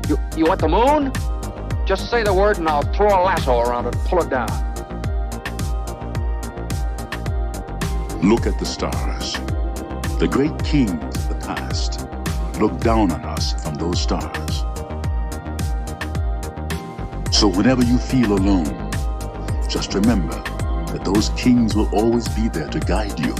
You want the moon? Just say the word and I'll throw a lasso around it and pull it down. Look at the stars. The great kings of the past look down on us from those stars. So whenever you feel alone, just remember that those kings will always be there to guide you.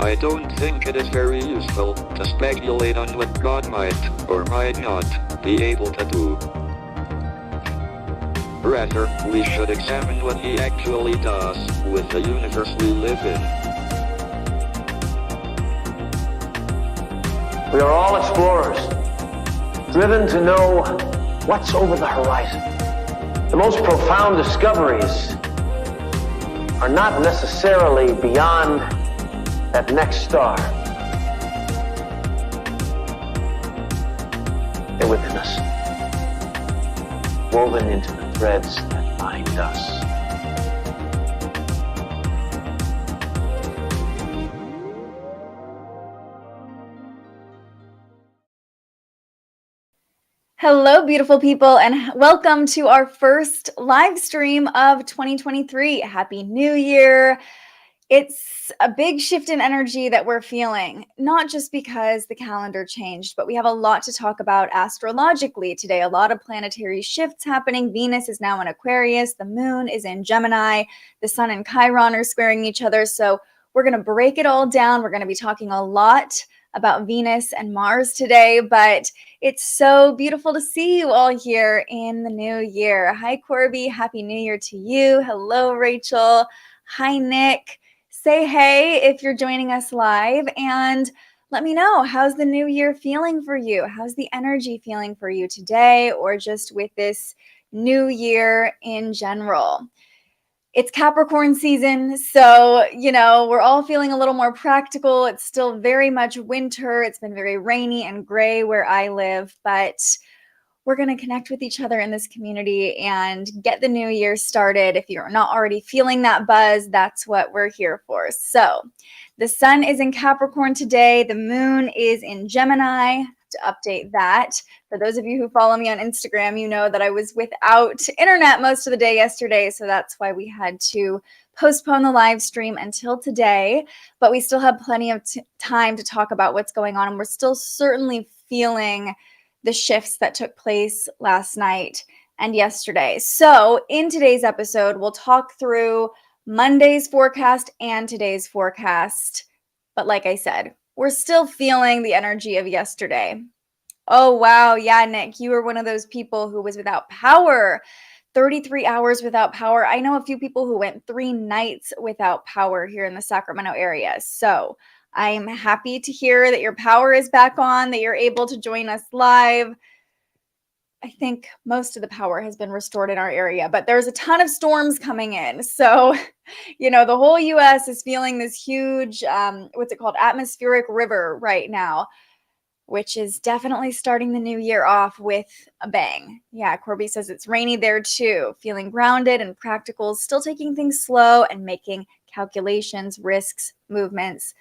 I don't think it is very useful to speculate on what God might or might not be able to do. Rather, we should examine what He actually does with the universe we live in. We are all explorers, driven to know what's over the horizon. The most profound discoveries are not necessarily beyond that next star. They're within us, woven into the threads that bind us. Hello, beautiful people, and welcome to our first live stream of 2023. Happy New Year. It's a big shift in energy that we're feeling, not just because the calendar changed, but we have a lot to talk about astrologically today. A lot of planetary shifts happening. Venus is now in Aquarius. The moon is in Gemini. The sun and Chiron are squaring each other. So we're going to break it all down. We're going to be talking a lot about Venus and Mars today, but it's so beautiful to see you all here in the new year. Hi, Corby. Happy New Year to you. Hello, Rachel. Hi, Nick. Say hey if you're joining us live, and let me know, how's the new year feeling for you? How's the energy feeling for you today, or just with this new year in general? It's Capricorn season, so, we're all feeling a little more practical. It's still very much winter. It's been very rainy and gray where I live, but we're going to connect with each other in this community and get the new year started. If you're not already feeling that buzz, that's what we're here for. So the sun is in Capricorn today. The moon is in Gemini. To update that, for those of you who follow me on Instagram, you know that I was without internet most of the day yesterday, so that's why we had to postpone the live stream until today, but we still have plenty of time to talk about what's going on, and we're still certainly feeling the shifts that took place last night and yesterday. So in today's episode, we'll talk through Monday's forecast and today's forecast, but like I said, we're still feeling the energy of yesterday. Oh, wow. Yeah, Nick, you were one of those people who was without power. 33 hours without power. I know a few people who went 3 nights without power here in the Sacramento area. So I'm happy to hear that your power is back on, that you're able to join us live. I think most of the power has been restored in our area, but there's a ton of storms coming in. So, the whole US is feeling this huge, what's it called, atmospheric river right now, which is definitely starting the new year off with a bang. Yeah, Corby says it's rainy there too, feeling grounded and practical, still taking things slow and making calculations, risks, movements.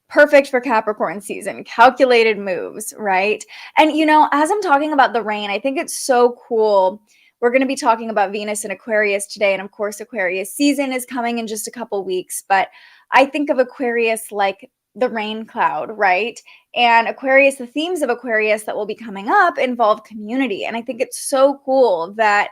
Perfect for Capricorn season, calculated moves, right? And, as I'm talking about the rain, I think it's so cool. We're going to be talking about Venus and Aquarius today. And of course, Aquarius season is coming in just a couple weeks. But I think of Aquarius like the rain cloud, right? And Aquarius, the themes of Aquarius that will be coming up involve community. And I think it's so cool that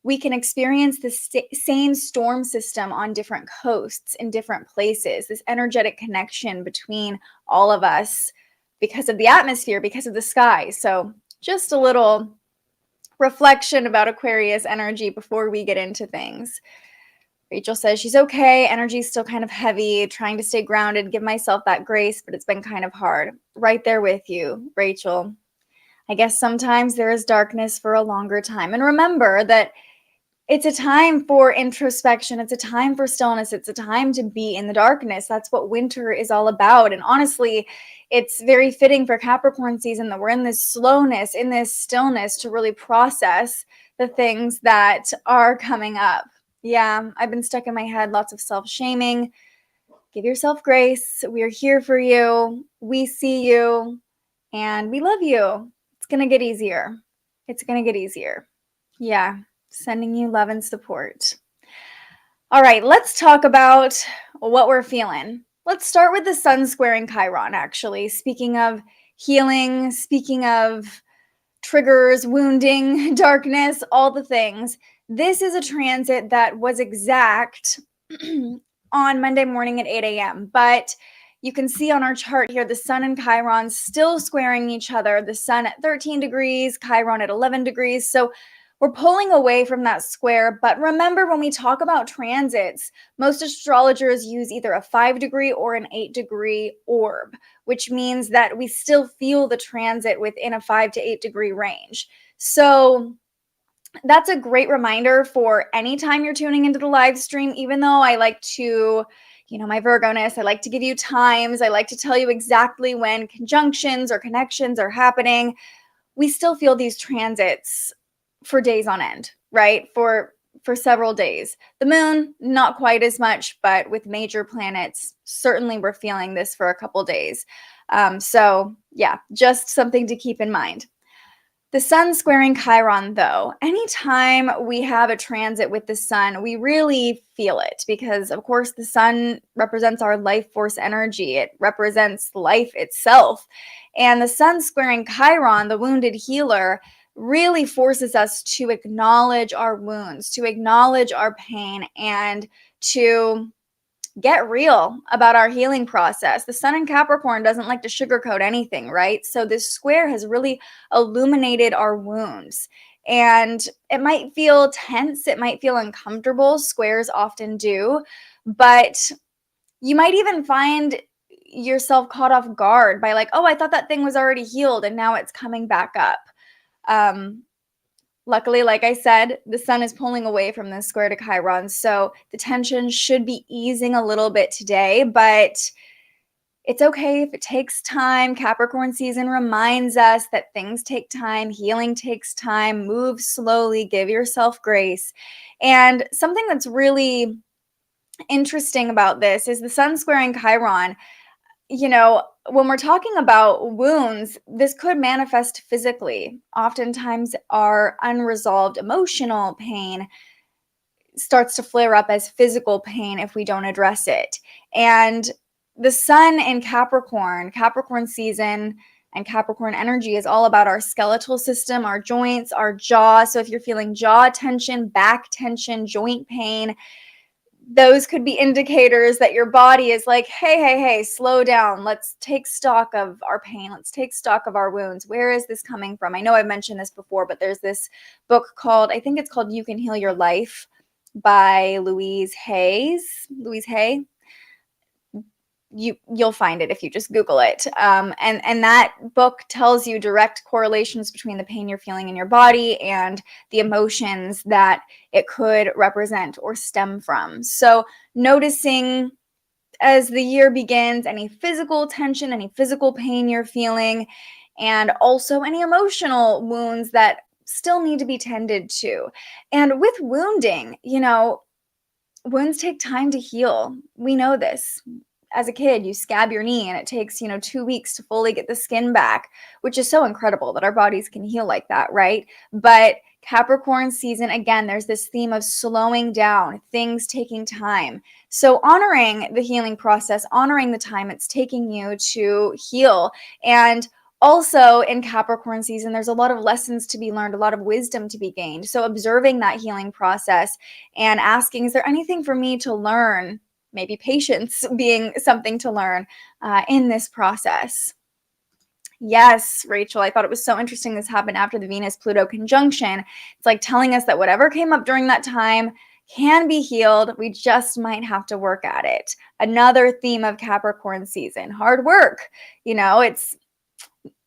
we can experience the same storm system on different coasts in different places, this energetic connection between all of us because of the atmosphere, because of the sky. So just a little reflection about Aquarius energy before we get into things. Rachel says she's okay. Energy's still kind of heavy, trying to stay grounded, give myself that grace, but it's been kind of hard. Right there with you, Rachel. I guess sometimes there is darkness for a longer time. And remember that it's a time for introspection. It's a time for stillness. It's a time to be in the darkness. That's what winter is all about. And honestly, it's very fitting for Capricorn season that we're in this slowness, in this stillness to really process the things that are coming up. Yeah, I've been stuck in my head, lots of self-shaming. Give yourself grace. We are here for you. We see you. And we love you. It's going to get easier. It's going to get easier. Yeah. Sending you love and support. All right, let's talk about what we're feeling. Let's start with the sun squaring Chiron, actually. Speaking of healing, speaking of triggers, wounding, darkness, all the things. This is a transit that was exact on Monday morning at 8 a.m. But you can see on our chart here, the sun and Chiron still squaring each other. The sun at 13 degrees, Chiron at 11 degrees. So we're pulling away from that square. But remember, when we talk about transits, most astrologers use either a 5-degree or an 8-degree orb, which means that we still feel the transit within a 5 to 8 degree range. So that's a great reminder for anytime you're tuning into the live stream, even though I like to, my Virgo-ness, I like to give you times. I like to tell you exactly when conjunctions or connections are happening. We still feel these transits for days on end, right? For several days. The moon, not quite as much, but with major planets, certainly we're feeling this for a couple days. So yeah, just something to keep in mind. The sun squaring Chiron, though, anytime we have a transit with the sun, we really feel it because, of course, the sun represents our life force energy. It represents life itself. And the sun squaring Chiron, the wounded healer, really forces us to acknowledge our wounds, to acknowledge our pain, and to get real about our healing process. The sun in Capricorn doesn't like to sugarcoat anything, right? So this square has really illuminated our wounds. And it might feel tense, it might feel uncomfortable. Squares often do, but you might even find yourself caught off guard by like, oh, I thought that thing was already healed and now it's coming back up. Luckily, like I said, the sun is pulling away from the square to Chiron, so the tension should be easing a little bit today, but it's okay if it takes time. Capricorn season reminds us that things take time, healing takes time, move slowly, give yourself grace. And something that's really interesting about this is the sun squaring Chiron. When we're talking about wounds, this could manifest physically. Oftentimes, our unresolved emotional pain starts to flare up as physical pain if we don't address it. And the sun in Capricorn season, and Capricorn energy is all about our skeletal system, our joints, our jaw. So if you're feeling jaw tension, back tension, joint pain, those could be indicators that your body is like, hey, slow down. Let's take stock of our pain. Let's take stock of our wounds. Where is this coming from? I know I've mentioned this before, but there's this book I think it's called You Can Heal Your Life by Louise Hay. You'll find it if you just Google it. And that book tells you direct correlations between the pain you're feeling in your body and the emotions that it could represent or stem from. So noticing as the year begins, any physical tension, any physical pain you're feeling, and also any emotional wounds that still need to be tended to. And with wounding, wounds take time to heal. We know this. As a kid, you scab your knee and it takes, 2 weeks to fully get the skin back, which is so incredible that our bodies can heal like that, right? But Capricorn season, again, there's this theme of slowing down, things taking time. So honoring the healing process, honoring the time it's taking you to heal. And also in Capricorn season, there's a lot of lessons to be learned, a lot of wisdom to be gained. So observing that healing process and asking, is there anything for me to learn? Maybe patience being something to learn in this process. Yes, Rachel, I thought it was so interesting this happened after the Venus-Pluto conjunction. It's like telling us that whatever came up during that time can be healed. We just might have to work at it. Another theme of Capricorn season, hard work. If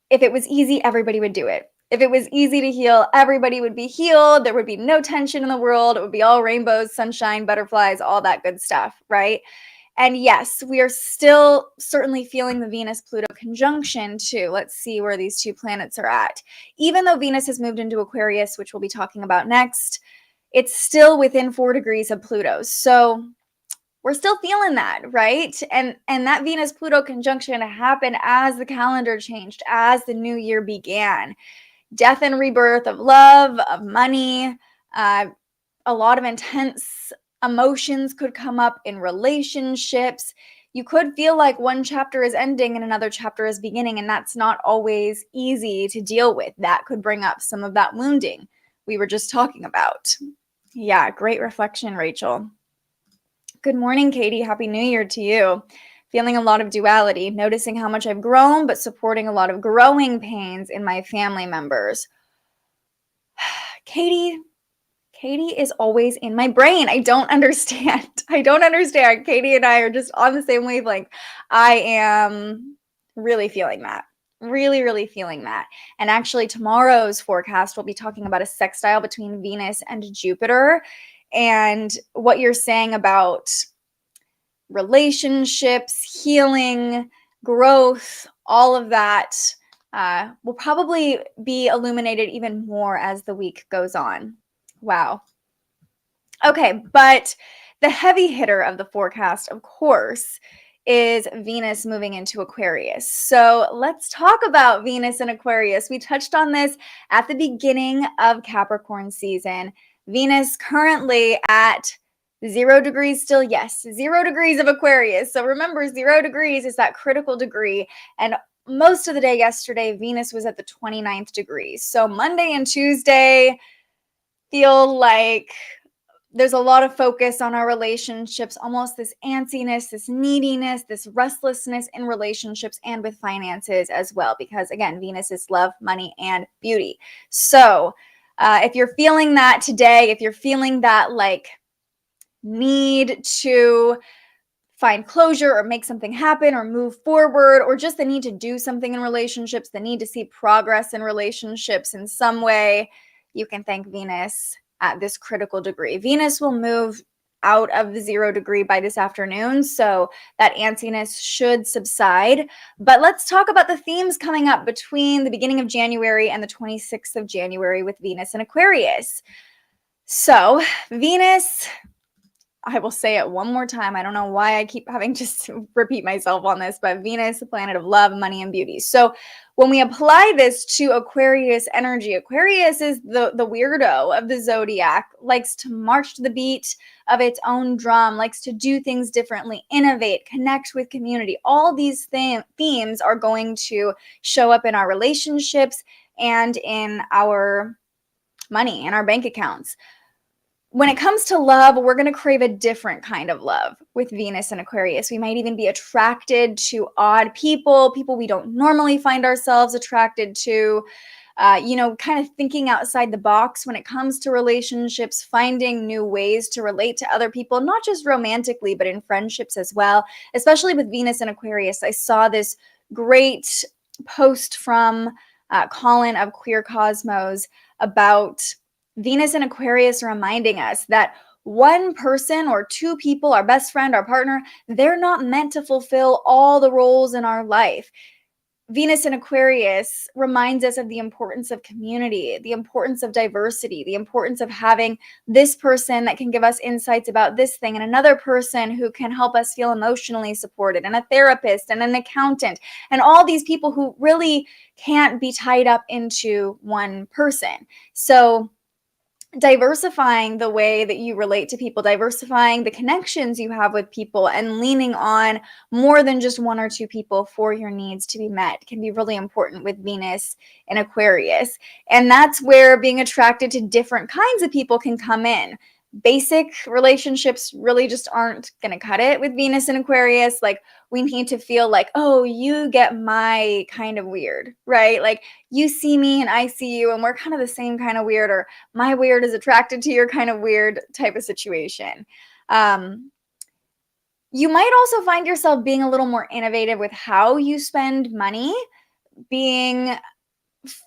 it was easy, everybody would do it. If it was easy to heal, everybody would be healed. There would be no tension in the world. It would be all rainbows, sunshine, butterflies, all that good stuff, right? And yes, we are still certainly feeling the Venus-Pluto conjunction too. Let's see where these two planets are at. Even though Venus has moved into Aquarius, which we'll be talking about next, it's still within 4 degrees of Pluto. So we're still feeling that, right? And that Venus-Pluto conjunction happened as the calendar changed, as the new year began. Death and rebirth of love, of money, a lot of intense emotions could come up in relationships. You could feel like one chapter is ending and another chapter is beginning, and that's not always easy to deal with. That could bring up some of that wounding we were just talking about. Yeah, great reflection, Rachel. Good morning, Katie. Happy New Year to you. Feeling a lot of duality, noticing how much I've grown, but supporting a lot of growing pains in my family members. Katie is always in my brain. I don't understand. Katie and I are just on the same wavelength. I am really feeling that. Really feeling that. And actually, tomorrow's forecast, we'll be talking about a sextile between Venus and Jupiter. And what you're saying about relationships, healing, growth, all of that will probably be illuminated even more as the week goes on. Wow. Okay, but the heavy hitter of the forecast, of course, is Venus moving into Aquarius. So let's talk about Venus and Aquarius. We touched on this at the beginning of Capricorn season. Venus currently at 0 degrees still, yes, 0 degrees of Aquarius. So remember, 0 degrees is that critical degree. And most of the day yesterday, Venus was at the 29th degree. So Monday and Tuesday feel like there's a lot of focus on our relationships, almost this antsiness, this neediness, this restlessness in relationships and with finances as well. Because again, Venus is love, money, and beauty. So if you're feeling that today, if you're feeling that like need to find closure or make something happen or move forward, or just the need to do something in relationships, the need to see progress in relationships in some way, you can thank Venus at this critical degree. Venus will move out of the 0 degree by this afternoon, so that antsiness should subside. But let's talk about the themes coming up between the beginning of January and the 26th of January with Venus and Aquarius. So Venus, I will say it one more time. I don't know why I keep having to repeat myself on this, but Venus, the planet of love, money, and beauty. So when we apply this to Aquarius energy, Aquarius is the weirdo of the zodiac, likes to march to the beat of its own drum, likes to do things differently, innovate, connect with community. All these themes are going to show up in our relationships and in our money and our bank accounts. When it comes to love, we're going to crave a different kind of love with Venus and Aquarius. We might even be attracted to odd people we don't normally find ourselves attracted to, kind of thinking outside the box when it comes to relationships, finding new ways to relate to other people, not just romantically, but in friendships as well. Especially with Venus and Aquarius, I saw this great post from Colin of Queer Cosmos about Venus and Aquarius reminding us that one person or two people, our best friend, our partner, they're not meant to fulfill all the roles in our life. Venus and Aquarius reminds us of the importance of community, the importance of diversity, the importance of having this person that can give us insights about this thing and another person who can help us feel emotionally supported, and a therapist and an accountant, and all these people who really can't be tied up into one person. So diversifying the way that you relate to people, diversifying the connections you have with people, and leaning on more than just one or two people for your needs to be met can be really important with Venus in Aquarius. And that's where being attracted to different kinds of people can come in. Basic relationships really just aren't going to cut it with Venus and Aquarius. Like, we need to feel like, oh, you get my kind of weird, right? Like, you see me and I see you and we're kind of the same kind of weird, or my weird is attracted to your kind of weird type of situation. You might also find yourself being a little more innovative with how you spend money, being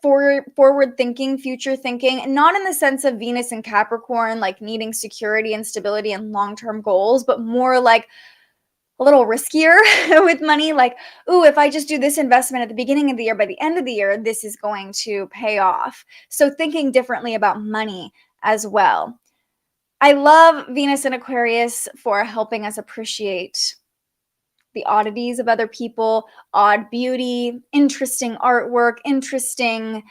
forward thinking, future thinking, not in the sense of Venus and Capricorn, like needing security and stability and long-term goals, but more like a little riskier with money. Like, ooh, if I just do this investment at the beginning of the year, by the end of the year, this is going to pay off. So thinking differently about money as well. I love Venus in Aquarius for helping us appreciate the oddities of other people, odd beauty, interesting artwork, interesting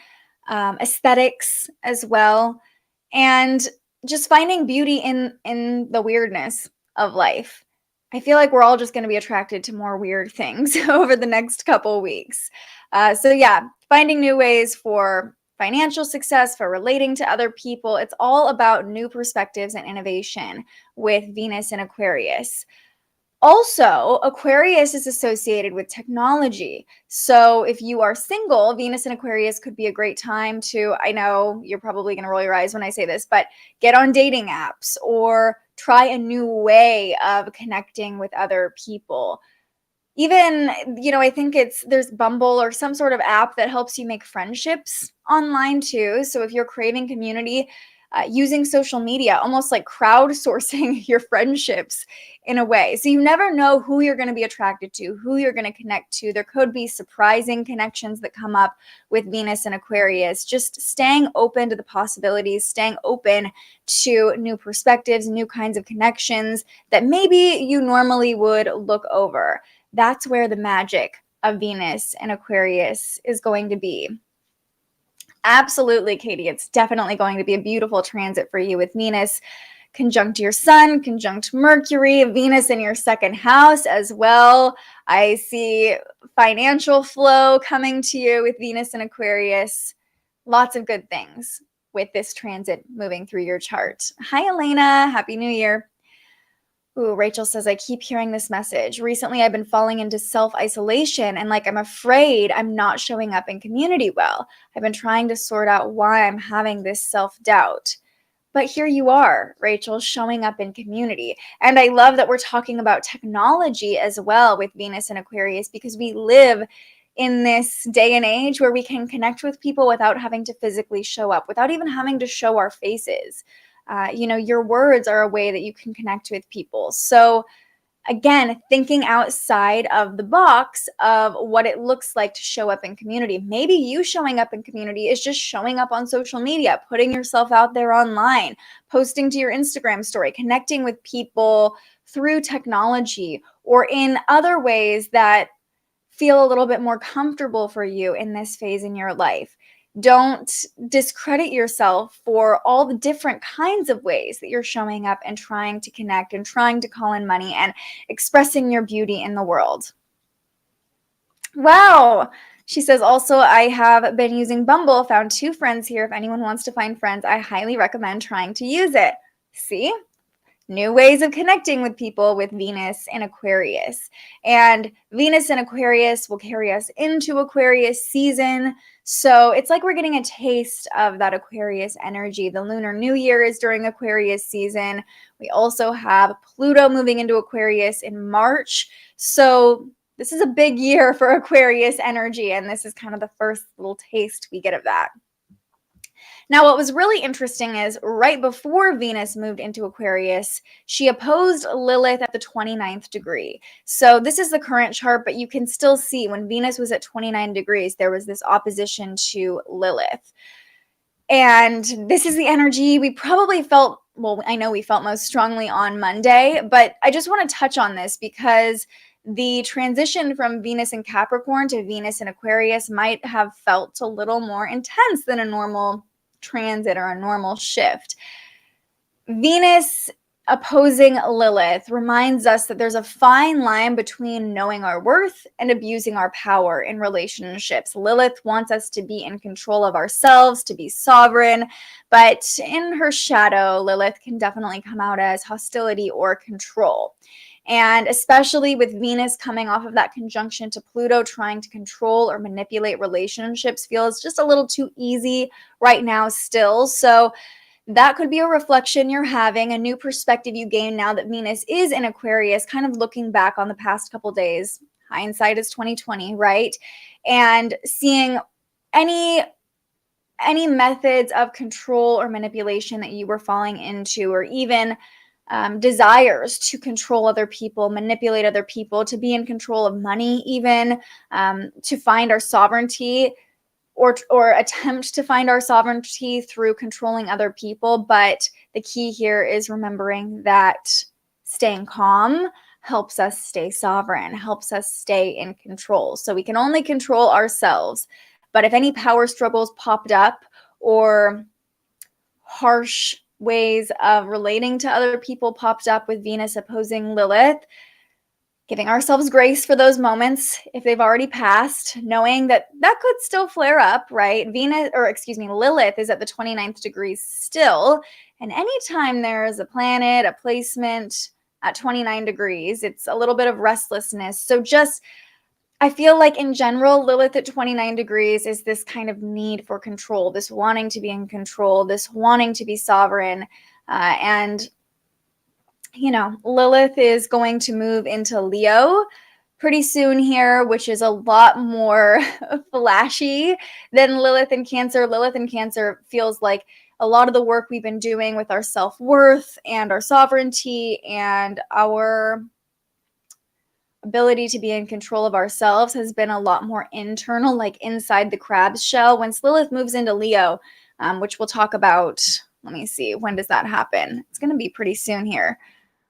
aesthetics as well, and just finding beauty in the weirdness of life. I feel like we're all just going to be attracted to more weird things over the next couple weeks. So yeah, finding new ways for financial success, for relating to other people. It's all about new perspectives and innovation with Venus in Aquarius. Also, Aquarius is associated with technology. So if you are single, Venus in Aquarius could be a great time to, I know you're probably going to roll your eyes when I say this, but get on dating apps or try a new way of connecting with other people. Even, I think there's Bumble or some sort of app that helps you make friendships online too. So if you're craving community, using social media, almost like crowdsourcing your friendships in a way. So you never know who you're going to be attracted to, who you're going to connect to. There could be surprising connections that come up with Venus and Aquarius. Just staying open to the possibilities, staying open to new perspectives, new kinds of connections that maybe you normally would look over. That's where the magic of Venus and Aquarius is going to be. Absolutely, Katie. It's definitely going to be a beautiful transit for you with Venus conjunct your sun, conjunct Mercury, Venus in your second house as well. I see financial flow coming to you with Venus and Aquarius. Lots of good things with this transit moving through your chart. Hi, Elena. Happy New Year. Ooh, Rachel says, I keep hearing this message. Recently, I've been falling into self-isolation and I'm afraid I'm not showing up in community well. I've been trying to sort out why I'm having this self-doubt. But here you are, Rachel, showing up in community. And I love that we're talking about technology as well with Venus and Aquarius, because we live in this day and age where we can connect with people without having to physically show up, without even having to show our faces. Your words are a way that you can connect with people. So again, thinking outside of the box of what it looks like to show up in community. Maybe you showing up in community is just showing up on social media, putting yourself out there online, posting to your Instagram story, connecting with people through technology or in other ways that feel a little bit more comfortable for you in this phase in your life. Don't discredit yourself for all the different kinds of ways that you're showing up and trying to connect and trying to call in money and expressing your beauty in the world. Wow. She says, also, I have been using Bumble, found 2 friends here. If anyone wants to find friends, I highly recommend trying to use it. See? New ways of connecting with people with Venus in Aquarius. And Venus in Aquarius will carry us into Aquarius season. So it's like we're getting a taste of that Aquarius energy. The Lunar New Year is during Aquarius season. We also have Pluto moving into Aquarius in March. So this is a big year for Aquarius energy. And this is kind of the first little taste we get of that. Now, what was really interesting is right before Venus moved into Aquarius, she opposed Lilith at the 29th degree. So this is the current chart, but you can still see when Venus was at 29 degrees, there was this opposition to Lilith. And this is the energy we probably felt, well, I know we felt most strongly on Monday, but I just want to touch on this because the transition from Venus in Capricorn to Venus in Aquarius might have felt a little more intense than a normal transit or a normal shift. Venus opposing Lilith reminds us that there's a fine line between knowing our worth and abusing our power in relationships. Lilith wants us to be in control of ourselves, to be sovereign, but in her shadow, Lilith can definitely come out as hostility or control. And especially with Venus coming off of that conjunction to Pluto, trying to control or manipulate relationships feels just a little too easy right now still. So that could be a reflection you're having, a new perspective you gain now that Venus is in Aquarius, kind of looking back on the past couple days. Hindsight is 2020, right? And seeing any methods of control or manipulation that you were falling into, or even desires to control other people, manipulate other people, to be in control of money even, to find our sovereignty or attempt to find our sovereignty through controlling other people. But the key here is remembering that staying calm helps us stay sovereign, helps us stay in control. So we can only control ourselves. But if any power struggles popped up or harsh ways of relating to other people popped up with Venus opposing Lilith, giving ourselves grace for those moments if they've already passed, knowing that that could still flare up, right? Lilith is at the 29th degree still. And anytime there is a planet, a placement at 29 degrees, it's a little bit of restlessness. So I feel like in general, Lilith at 29 degrees is this kind of need for control, this wanting to be in control, this wanting to be sovereign. And Lilith is going to move into Leo pretty soon here, which is a lot more flashy than Lilith in Cancer. Lilith in Cancer feels like a lot of the work we've been doing with our self-worth and our sovereignty and our ability to be in control of ourselves has been a lot more internal, like inside the crab's shell. Once Lilith moves into Leo, which we'll talk about, let me see, when does that happen? It's going to be pretty soon here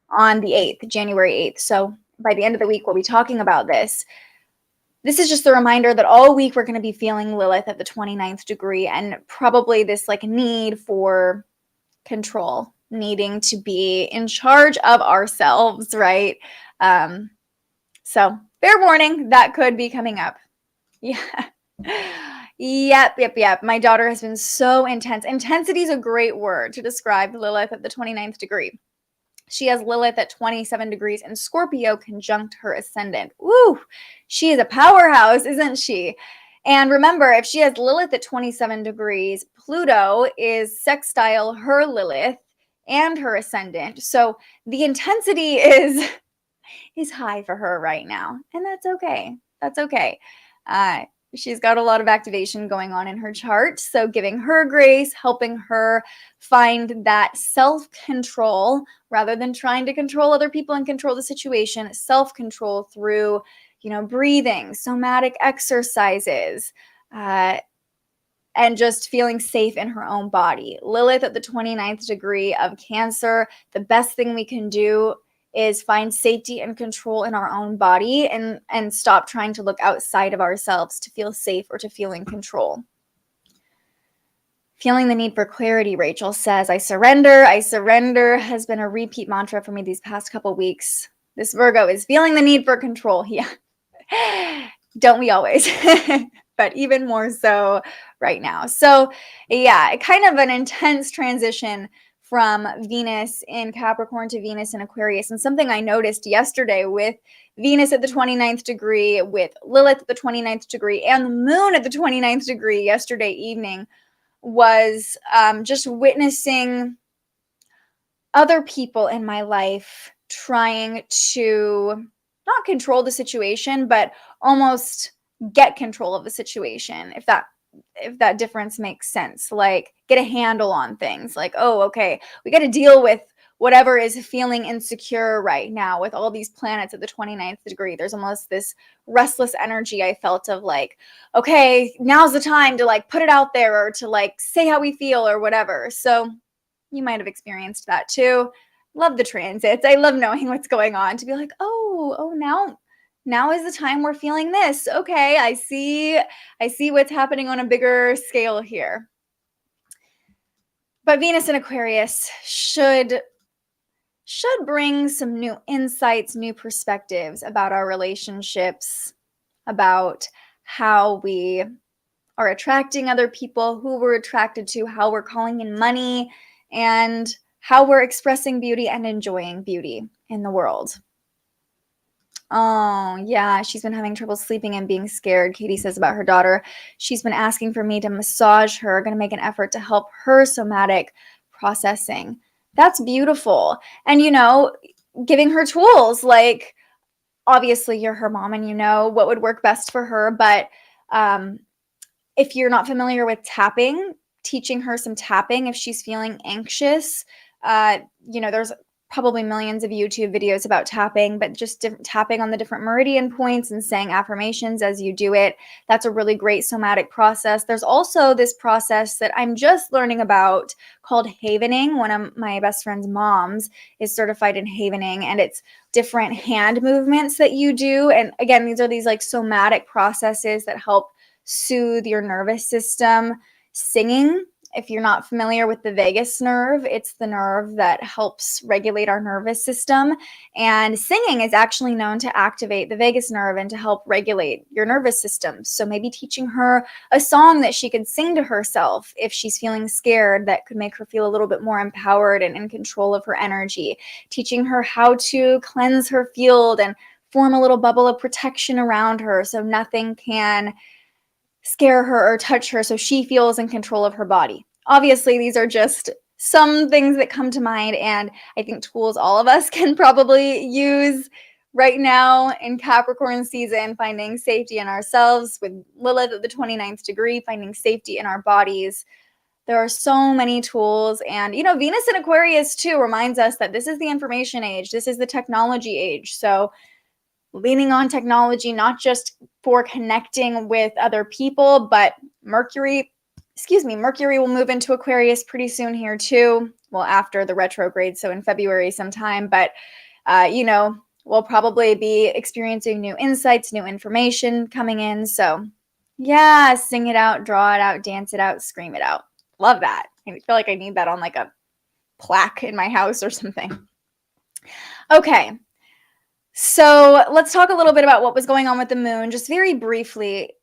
on the 8th, January 8th. So by the end of the week, we'll be talking about this. This is just a reminder that all week we're going to be feeling Lilith at the 29th degree and probably this like need for control, needing to be in charge of ourselves, right? So fair warning, that could be coming up. Yeah. Yep. My daughter has been so intense. Intensity is a great word to describe Lilith at the 29th degree. She has Lilith at 27 degrees and Scorpio conjunct her ascendant. Woo! She is a powerhouse, isn't she? And remember, if she has Lilith at 27 degrees, Pluto is sextile her Lilith and her ascendant. So the intensity is high for her right now. And that's okay. That's okay. She's got a lot of activation going on in her chart. So giving her grace, helping her find that self-control rather than trying to control other people and control the situation, self-control through, breathing, somatic exercises, and just feeling safe in her own body. Lilith at the 29th degree of Cancer, the best thing we can do is find safety and control in our own body and stop trying to look outside of ourselves to feel safe or to feel in control. Feeling the need for clarity, Rachel says, I surrender has been a repeat mantra for me these past couple weeks. This Virgo is feeling the need for control. Yeah. Don't we always? But even more so right now. So yeah, kind of an intense transition from Venus in Capricorn to Venus in Aquarius. And something I noticed yesterday with Venus at the 29th degree, with Lilith at the 29th degree, and the moon at the 29th degree yesterday evening was just witnessing other people in my life trying to not control the situation, but almost get control of the situation, if that difference makes sense. Like get a handle on things, like, oh, okay, we got to deal with whatever is feeling insecure right now with all these planets at the 29th degree. There's almost this restless energy I felt of like, okay, now's the time to like put it out there or to like say how we feel or whatever. So you might have experienced that too. Love the transits. I love knowing what's going on to be like, oh, now is the time we're feeling this. Okay, I see what's happening on a bigger scale here. But Venus in Aquarius should bring some new insights, new perspectives about our relationships, about how we are attracting other people, who we're attracted to, how we're calling in money, and how we're expressing beauty and enjoying beauty in the world. Oh, yeah, she's been having trouble sleeping and being scared. Katie says about her daughter. She's been asking for me to massage her. Going to make an effort to help her somatic processing. That's beautiful. And, giving her tools, like, obviously you're her mom and you know what would work best for her. But if you're not familiar with tapping, teaching her some tapping if she's feeling anxious, there's probably millions of YouTube videos about tapping, but just tapping on the different meridian points and saying affirmations as you do it. That's a really great somatic process. There's also this process that I'm just learning about called havening. One of my best friend's moms is certified in havening, and it's different hand movements that you do. And again, these are these like somatic processes that help soothe your nervous system. Singing, if you're not familiar with the vagus nerve, it's the nerve that helps regulate our nervous system. And singing is actually known to activate the vagus nerve and to help regulate your nervous system. So maybe teaching her a song that she could sing to herself if she's feeling scared, that could make her feel a little bit more empowered and in control of her energy. Teaching her how to cleanse her field and form a little bubble of protection around her so nothing can scare her or touch her, so she feels in control of her body. Obviously, these are just some things that come to mind, and I think tools all of us can probably use right now in Capricorn season, finding safety in ourselves with Lilith at the 29th degree, finding safety in our bodies. There are so many tools, and Venus in Aquarius too reminds us that this is the information age. This is the technology age. So leaning on technology, not just for connecting with other people, but Mercury will move into Aquarius pretty soon here too. Well, after the retrograde, so in February sometime, but we'll probably be experiencing new insights, new information coming in. So yeah, sing it out, draw it out, dance it out, scream it out. Love that. I feel like I need that on like a plaque in my house or something. Okay. So let's talk a little bit about what was going on with the moon, just very briefly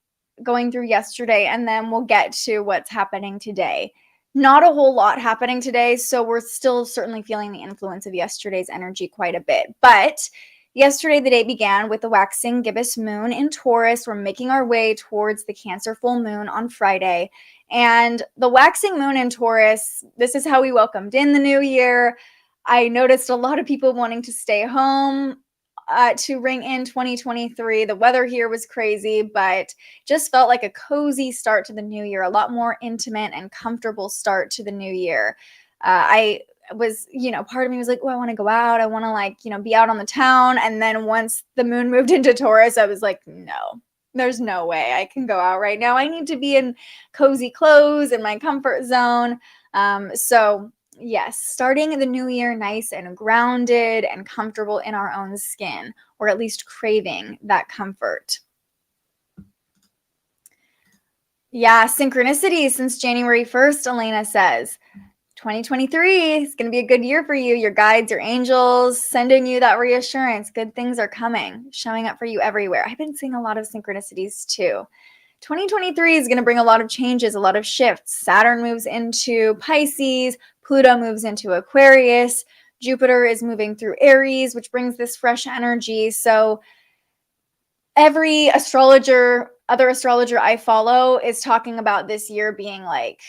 going through yesterday, and then we'll get to what's happening today. Not a whole lot happening today, so we're still certainly feeling the influence of yesterday's energy quite a bit. But yesterday, the day began with the waxing gibbous moon in Taurus. We're making our way towards the Cancer full moon on Friday. And the waxing moon in Taurus, this is how we welcomed in the new year. I noticed a lot of people wanting to stay home to ring in 2023. The weather here was crazy, but just felt like a cozy start to the new year, a lot more intimate and comfortable start to the new year. I was, part of me was like, oh, I want to go out. I want to be out on the town. And then once the moon moved into Taurus, I was like, no, there's no way I can go out right now. I need to be in cozy clothes in my comfort zone. So yes, starting the new year nice and grounded and comfortable in our own skin, or at least craving that comfort. Yeah, synchronicities since January 1st, Elena says. 2023 is going to be a good year for you. Your guides, your angels, sending you that reassurance. Good things are coming, showing up for you everywhere. I've been seeing a lot of synchronicities too. 2023 is going to bring a lot of changes, a lot of shifts. Saturn moves into Pisces. Pluto moves into Aquarius. Jupiter is moving through Aries, which brings this fresh energy. So every other astrologer I follow is talking about this year being like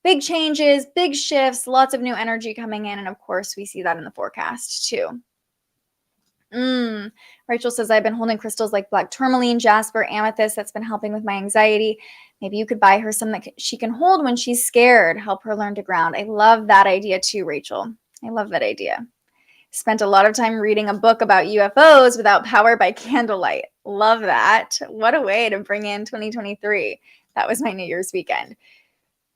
big changes, big shifts, lots of new energy coming in. And of course, we see that in the forecast too. Rachel says, I've been holding crystals like black tourmaline, jasper, amethyst. That's been helping with my anxiety. Maybe you could buy her some that she can hold when she's scared. Help her learn to ground. I love that idea too, Rachel. I love that idea. Spent a lot of time reading a book about UFOs without power by candlelight. Love that. What a way to bring in 2023. That was my New Year's weekend.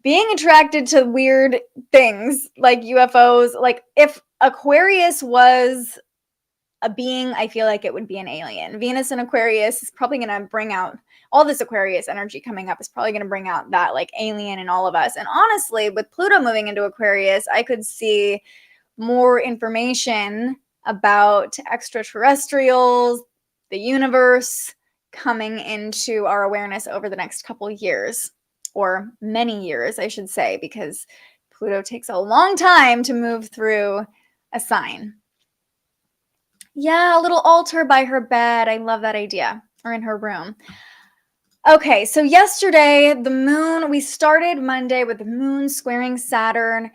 Being attracted to weird things like UFOs, like if Aquarius was a being, I feel like it would be an alien. Venus in Aquarius is probably going to bring out all this Aquarius energy coming up is probably going to bring out that like alien in all of us. And honestly, with Pluto moving into Aquarius, I could see more information about extraterrestrials, the universe coming into our awareness over the next couple of years, or many years, I should say, because Pluto takes a long time to move through a sign. Yeah, a little altar by her bed. I love that idea. Or in her room. Okay, so yesterday, the moon, we started Monday with the moon squaring Saturn.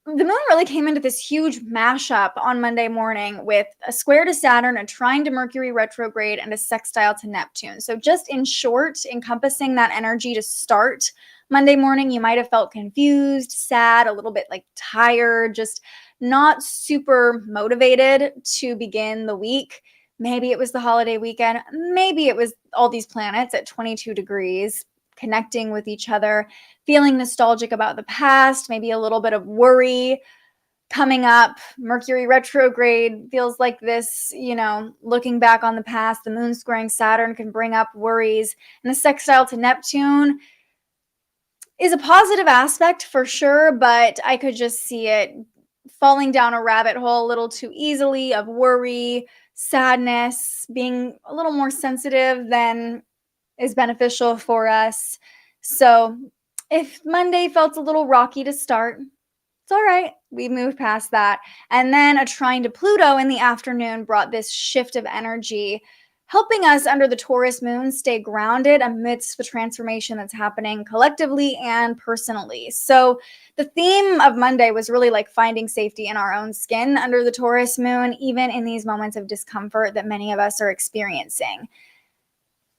The moon really came into this huge mashup on Monday morning with a square to Saturn, a trine to Mercury retrograde, and a sextile to Neptune. So just in short, encompassing that energy to start Monday morning, you might have felt confused, sad, a little bit like tired, just not super motivated to begin the week. Maybe it was the holiday weekend. Maybe it was all these planets at 22 degrees connecting with each other, feeling nostalgic about the past, maybe a little bit of worry coming up. Mercury retrograde feels like this, looking back on the past. The moon squaring Saturn can bring up worries. And the sextile to Neptune is a positive aspect for sure, but I could just see it falling down a rabbit hole a little too easily of worry, sadness, being a little more sensitive than is beneficial for us. So if Monday felt a little rocky to start, it's all right. We moved past that. And then a trine to Pluto in the afternoon brought this shift of energy, helping us under the Taurus moon stay grounded amidst the transformation that's happening collectively and personally. So the theme of Monday was really like finding safety in our own skin under the Taurus moon, even in these moments of discomfort that many of us are experiencing.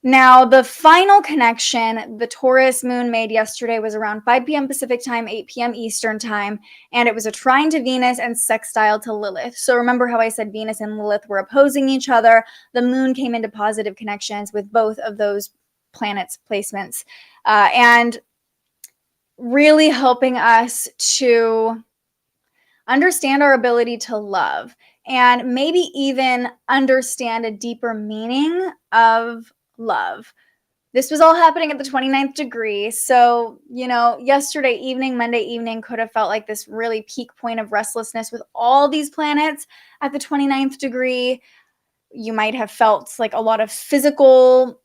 Now, the final connection the Taurus moon made yesterday was around 5 p.m. Pacific time, 8 p.m. Eastern time, and it was a trine to Venus and sextile to Lilith. So remember how I said Venus and Lilith were opposing each other? The moon came into positive connections with both of those planets' placements, and really helping us to understand our ability to love and maybe even understand a deeper meaning of love. This was all happening at the 29th degree. So, yesterday evening, Monday evening could have felt like this really peak point of restlessness with all these planets at the 29th degree. You might have felt like a lot of physical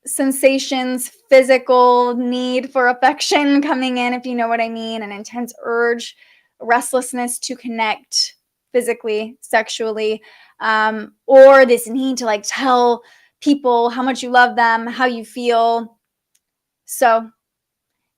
sensations, physical need for affection coming in, if you know what I mean, an intense urge, restlessness to connect physically, sexually, or this need to like tell people how much you love them, how you feel. So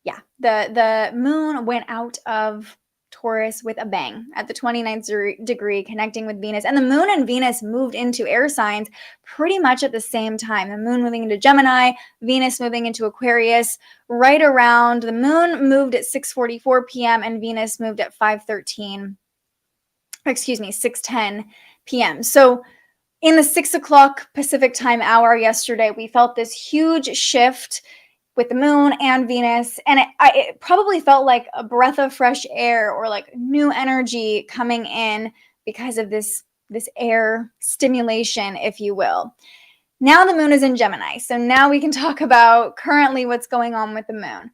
yeah, the moon went out of Taurus with a bang at the 29th degree, connecting with Venus. And the moon and Venus moved into air signs pretty much at the same time. The moon moving into Gemini, Venus moving into Aquarius, right around the moon moved at 6:44 p.m. and Venus moved at 6:10 p.m. So in the 6 o'clock Pacific time hour yesterday, we felt this huge shift with the moon and Venus, and it probably felt like a breath of fresh air or like new energy coming in because of this air stimulation, if you will. Now the moon is in Gemini, so now we can talk about currently what's going on with the moon.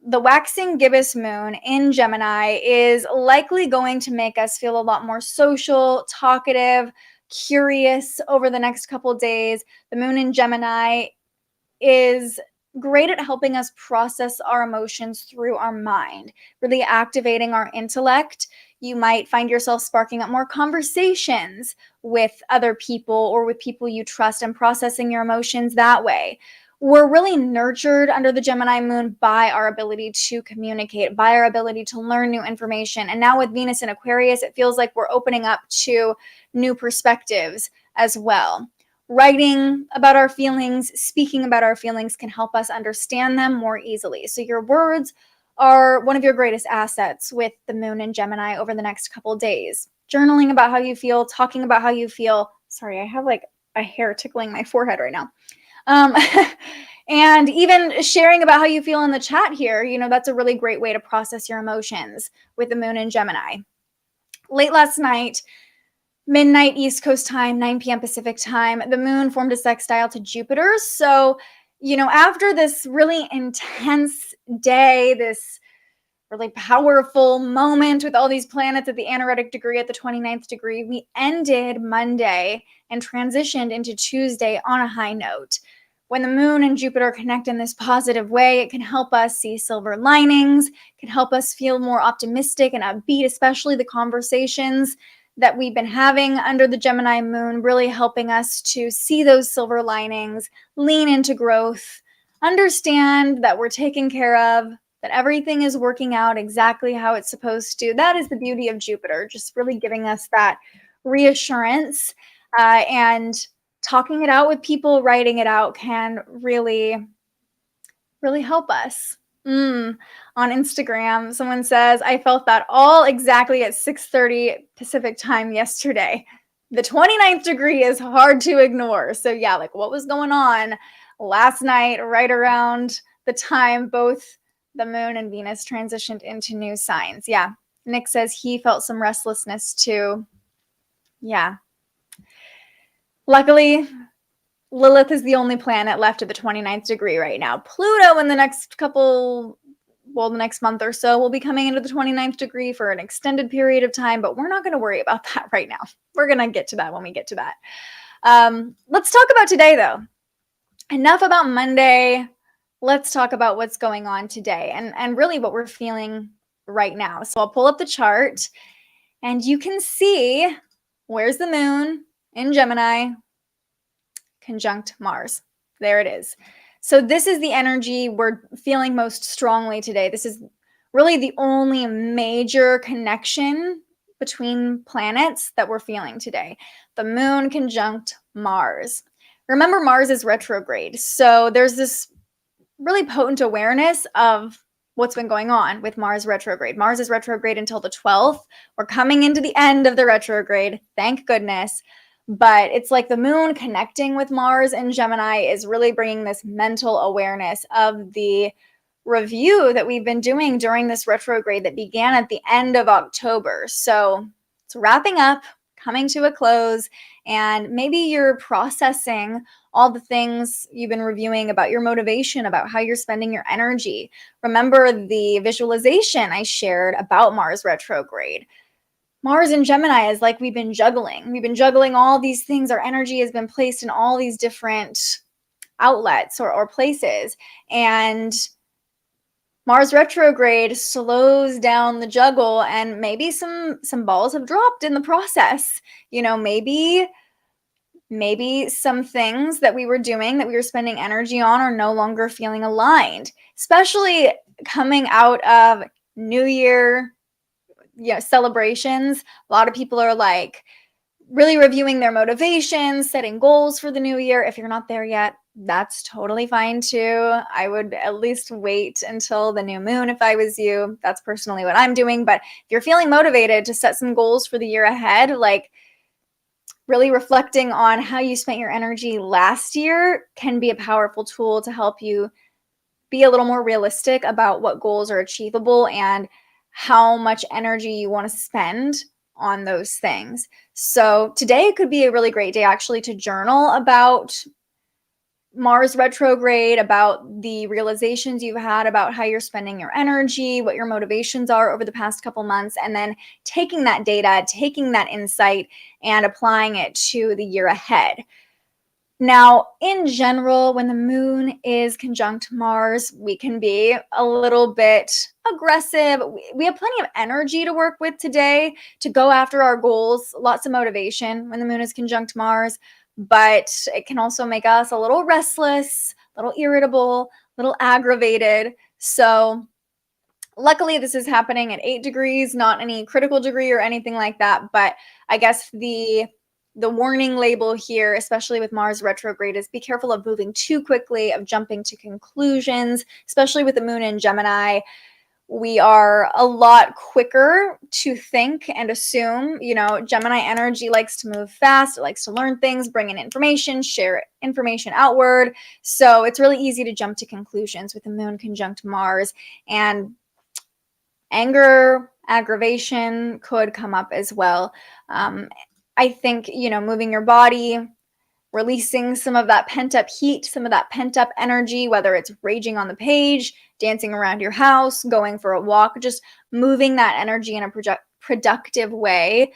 The waxing gibbous moon in Gemini is likely going to make us feel a lot more social, talkative, curious over the next couple days. The moon in Gemini is great at helping us process our emotions through our mind, really activating our intellect. You might find yourself sparking up more conversations with other people or with people you trust and processing your emotions that way. We're really nurtured under the Gemini moon by our ability to communicate, by our ability to learn new information. And now with Venus in Aquarius, it feels like we're opening up to new perspectives as well. Writing about our feelings, speaking about our feelings can help us understand them more easily. So your words are one of your greatest assets with the moon in Gemini over the next couple of days. Journaling about how you feel, talking about how you feel. Sorry, I have like a hair tickling my forehead right now. And even sharing about how you feel in the chat here, that's a really great way to process your emotions with the moon in Gemini. Late last night, midnight East Coast time, 9 p.m. Pacific time, the moon formed a sextile to Jupiter. So, after this really intense day, this really powerful moment with all these planets at the anaretic degree, at the 29th degree, we ended Monday and transitioned into Tuesday on a high note. When the moon and Jupiter connect in this positive way, it can help us see silver linings, can help us feel more optimistic and upbeat, especially the conversations that we've been having under the Gemini moon, really helping us to see those silver linings, lean into growth, understand that we're taken care of, that everything is working out exactly how it's supposed to. That is the beauty of Jupiter, just really giving us that reassurance, and talking it out with people, writing it out can really, really help us. On Instagram, someone says, I felt that all exactly at 6:30 Pacific time yesterday. The 29th degree is hard to ignore. So yeah, like what was going on last night, right around the time both the moon and Venus transitioned into new signs. Yeah. Nick says he felt some restlessness too. Yeah. Luckily, Lilith is the only planet left at the 29th degree right now. Pluto in the next the next month or so will be coming into the 29th degree for an extended period of time, but we're not going to worry about that right now. We're going to get to that when we get to that. Let's talk about today, though. Enough about Monday. Let's talk about what's going on today and really what we're feeling right now. So I'll pull up the chart and you can see where's the moon in Gemini, conjunct Mars. There it is. So this is the energy we're feeling most strongly today. This is really the only major connection between planets that we're feeling today. The moon conjunct Mars. Remember, Mars is retrograde. So there's this really potent awareness of what's been going on with Mars retrograde. Mars is retrograde until the 12th. We're coming into the end of the retrograde. Thank goodness. But it's like the moon connecting with Mars and Gemini is really bringing this mental awareness of the review that we've been doing during this retrograde that began at the end of October. So it's wrapping up, coming to a close, and maybe you're processing all the things you've been reviewing about your motivation, about how you're spending your energy. Remember the visualization I shared about Mars retrograde. Mars in Gemini is like we've been juggling. We've been juggling all these things. Our energy has been placed in all these different outlets or places. And Mars retrograde slows down the juggle, and maybe some balls have dropped in the process. You know, maybe some things that we were doing, that we were spending energy on, are no longer feeling aligned, especially coming out of New Year celebrations. A lot of people are like really reviewing their motivations, setting goals for the new year. If you're not there yet, that's totally fine too. I would at least wait until the new moon if I was you. That's personally what I'm doing. But if you're feeling motivated to set some goals for the year ahead, like really reflecting on how you spent your energy last year can be a powerful tool to help you be a little more realistic about what goals are achievable and how much energy you want to spend on those things. So today could be a really great day actually to journal about Mars retrograde, about the realizations you've had about how you're spending your energy, what your motivations are over the past couple months, and then taking that data, taking that insight, and applying it to the year ahead. Now, in general, when the moon is conjunct Mars, we can be a little bit aggressive. We have plenty of energy to work with today to go after our goals, lots of motivation when the moon is conjunct Mars, but it can also make us a little restless, a little irritable, a little aggravated. So luckily, this is happening at 8 degrees, not any critical degree or anything like that, but I guess the warning label here, especially with Mars retrograde, is be careful of moving too quickly, of jumping to conclusions, especially with the moon in Gemini. We are a lot quicker to think and assume. You know, Gemini energy likes to move fast. It likes to learn things, bring in information, share information outward. So it's really easy to jump to conclusions with the moon conjunct Mars, and anger, aggravation could come up as well. I think, moving your body, releasing some of that pent-up heat, some of that pent-up energy, whether it's raging on the page, dancing around your house, going for a walk, just moving that energy in a productive way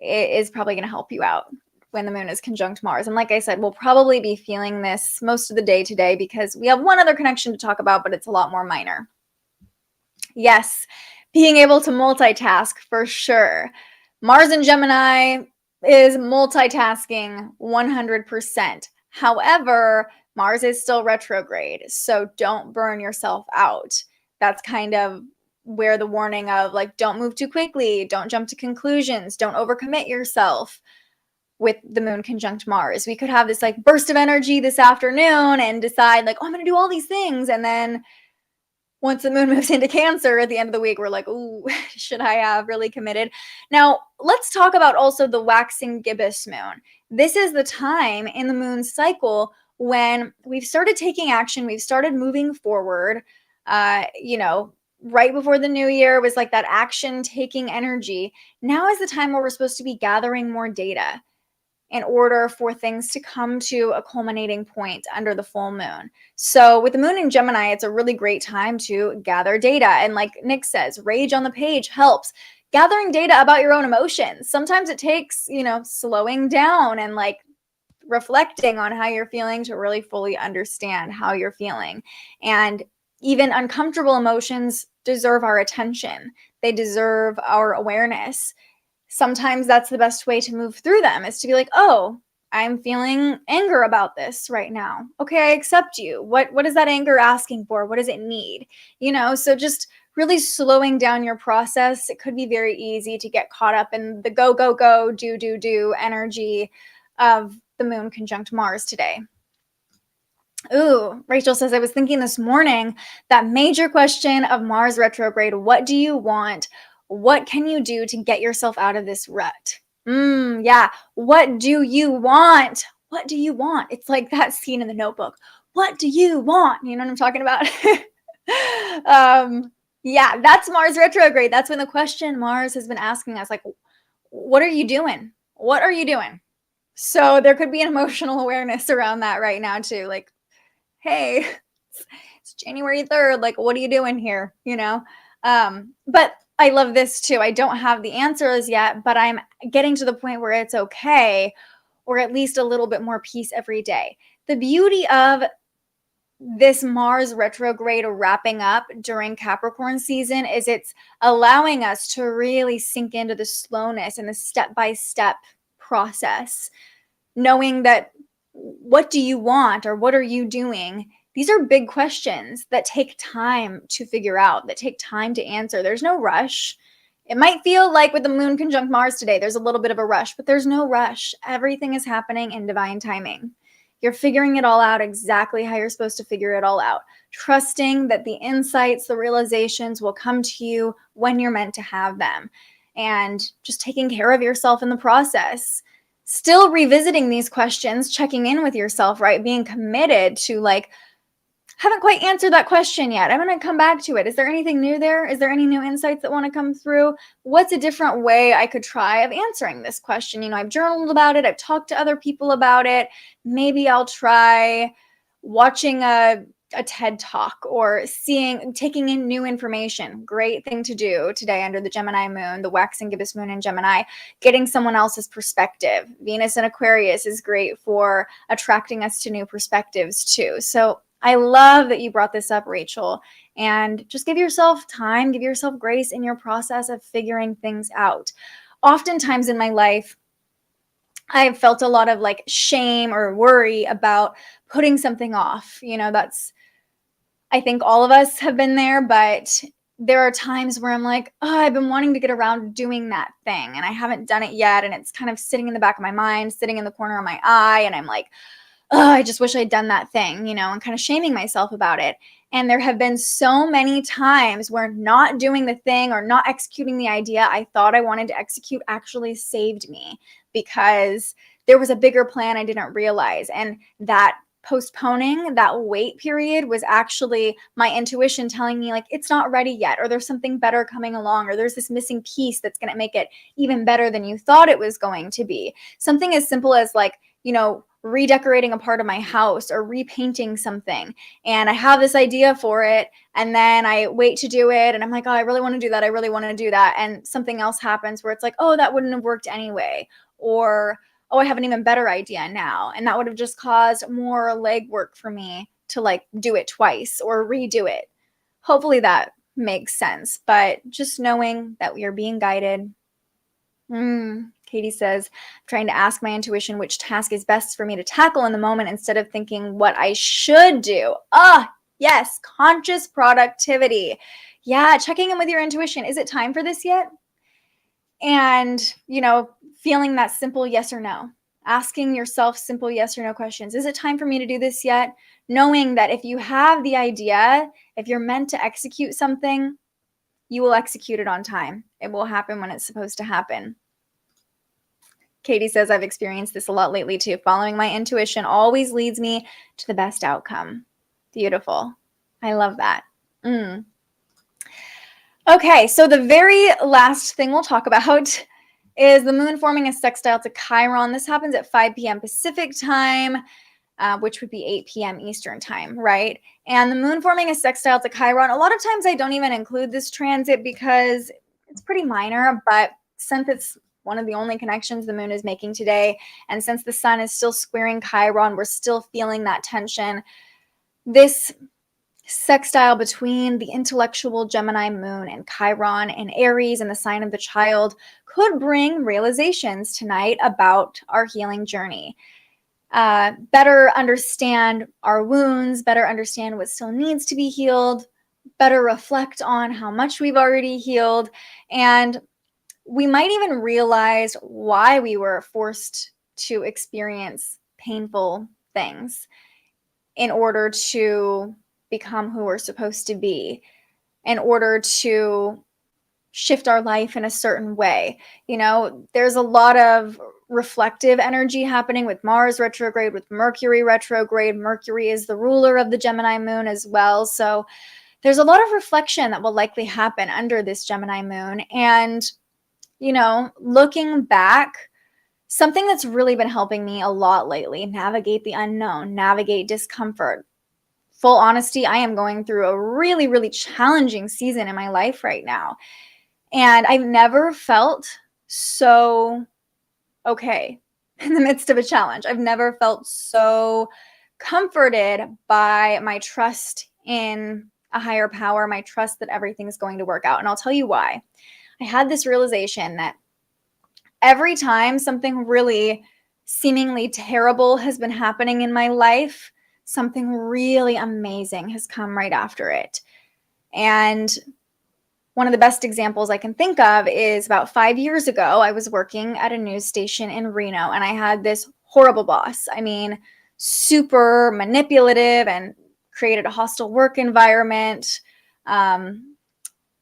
is probably going to help you out when the moon is conjunct Mars. And like I said, we'll probably be feeling this most of the day today because we have one other connection to talk about, but it's a lot more minor. Yes, being able to multitask for sure. Mars in Gemini is multitasking 100%. However, Mars is still retrograde, so don't burn yourself out. That's kind of where the warning of like, don't move too quickly, don't jump to conclusions, don't overcommit yourself with the moon conjunct Mars. We could have this like burst of energy this afternoon and decide like, oh, I'm going to do all these things, and then once the moon moves into Cancer at the end of the week, we're like, ooh, should I have really committed? Now, let's talk about also the waxing gibbous moon. This is the time in the moon cycle when we've started taking action, we've started moving forward. Right before the new year was like that action taking energy. Now is the time where we're supposed to be gathering more data in order for things to come to a culminating point under the full moon. So with the moon in Gemini, it's a really great time to gather data. And like Nick says, rage on the page helps. Gathering data about your own emotions. Sometimes it takes, slowing down and like reflecting on how you're feeling to really fully understand how you're feeling. And even uncomfortable emotions deserve our attention. They deserve our awareness. Sometimes that's the best way to move through them, is to be like, oh, I'm feeling anger about this right now. Okay, I accept you. What is that anger asking for? What does it need? So just really slowing down your process. It could be very easy to get caught up in the go, go, go, do energy of the moon conjunct Mars today. Ooh, Rachel says, I was thinking this morning, that major question of Mars retrograde, what do you want? What can you do to get yourself out of this rut? Yeah. What do you want? What do you want? It's like that scene in The Notebook. What do you want? You know what I'm talking about? Yeah, that's Mars retrograde. That's when the question Mars has been asking us, like, what are you doing? What are you doing? So there could be an emotional awareness around that right now too. Like, hey, it's January 3rd. Like, what are you doing here? But I love this too. I don't have the answers yet, but I'm getting to the point where it's okay, or at least a little bit more peace every day. The beauty of this Mars retrograde wrapping up during Capricorn season is it's allowing us to really sink into the slowness and the step-by-step process, knowing that what do you want or what are you doing? These are big questions that take time to figure out, that take time to answer. There's no rush. It might feel like with the moon conjunct Mars today, there's a little bit of a rush, but there's no rush. Everything is happening in divine timing. You're figuring it all out exactly how you're supposed to figure it all out, trusting that the insights, the realizations will come to you when you're meant to have them, and just taking care of yourself in the process. Still revisiting these questions, checking in with yourself, right? Being committed to like, haven't quite answered that question yet. I'm going to come back to it. Is there anything new there? Is there any new insights that want to come through? What's a different way I could try of answering this question? I've journaled about it. I've talked to other people about it. Maybe I'll try watching a TED talk or taking in new information. Great thing to do today under the Gemini moon, the waxing gibbous moon in Gemini, getting someone else's perspective. Venus in Aquarius is great for attracting us to new perspectives too. So I love that you brought this up, Rachel, and just give yourself time, give yourself grace in your process of figuring things out. Oftentimes in my life, I've felt a lot of like shame or worry about putting something off. I think all of us have been there, but there are times where I'm like, oh, I've been wanting to get around to doing that thing and I haven't done it yet. And it's kind of sitting in the back of my mind, sitting in the corner of my eye. And I'm like, oh, I just wish I'd done that thing, and kind of shaming myself about it. And there have been so many times where not doing the thing or not executing the idea I thought I wanted to execute actually saved me, because there was a bigger plan I didn't realize. And that postponing, that wait period, was actually my intuition telling me like, it's not ready yet, or there's something better coming along, or there's this missing piece that's going to make it even better than you thought it was going to be. Something as simple as like, redecorating a part of my house or repainting something, and I have this idea for it, and then I wait to do it, and I'm like, oh, I really want to do that. I really want to do that. And something else happens where it's like, oh, that wouldn't have worked anyway. Or, oh, I have an even better idea now. And that would have just caused more legwork for me to like do it twice or redo it. Hopefully that makes sense. But just knowing that we are being guided. Katie says, I'm trying to ask my intuition which task is best for me to tackle in the moment instead of thinking what I should do. Yes, conscious productivity. Yeah, checking in with your intuition. Is it time for this yet? And, feeling that simple yes or no. asking yourself simple yes or no questions. Is it time for me to do this yet? Knowing that if you have the idea, if you're meant to execute something, you will execute it on time. It will happen when it's supposed to happen. Katie says, I've experienced this a lot lately too. Following my intuition always leads me to the best outcome. Beautiful. I love that. Okay, so the very last thing we'll talk about is the moon forming a sextile to Chiron. This happens at 5 p.m. Pacific time, which would be 8 p.m. Eastern time, right? And the moon forming a sextile to Chiron, a lot of times I don't even include this transit because it's pretty minor, but since it's one of the only connections the moon is making today, and since the sun is still squaring Chiron, we're still feeling that tension. This sextile between the intellectual Gemini moon and Chiron and Aries and the sign of the child could bring realizations tonight about our healing journey. Better understand our wounds, better understand what still needs to be healed, better reflect on how much we've already healed, and we might even realize why we were forced to experience painful things in order to become who we're supposed to be, in order to shift our life in a certain way. You know, there's a lot of reflective energy happening with Mars retrograde, with Mercury retrograde. Mercury is the ruler of the Gemini moon as well. So there's a lot of reflection that will likely happen under this Gemini moon. And you know, looking back, something that's really been helping me a lot lately, navigate the unknown, navigate discomfort. Full honesty, I am going through a really, really challenging season in my life right now. And I've never felt so okay in the midst of a challenge. I've never felt so comforted by my trust in a higher power, my trust that everything's going to work out. And I'll tell you why. I had this realization that every time something really seemingly terrible has been happening in my life, something really amazing has come right after it. And one of the best examples I can think of is about 5 years ago, I was working at a news station in Reno, and I had this horrible boss. I mean, super manipulative and created a hostile work environment,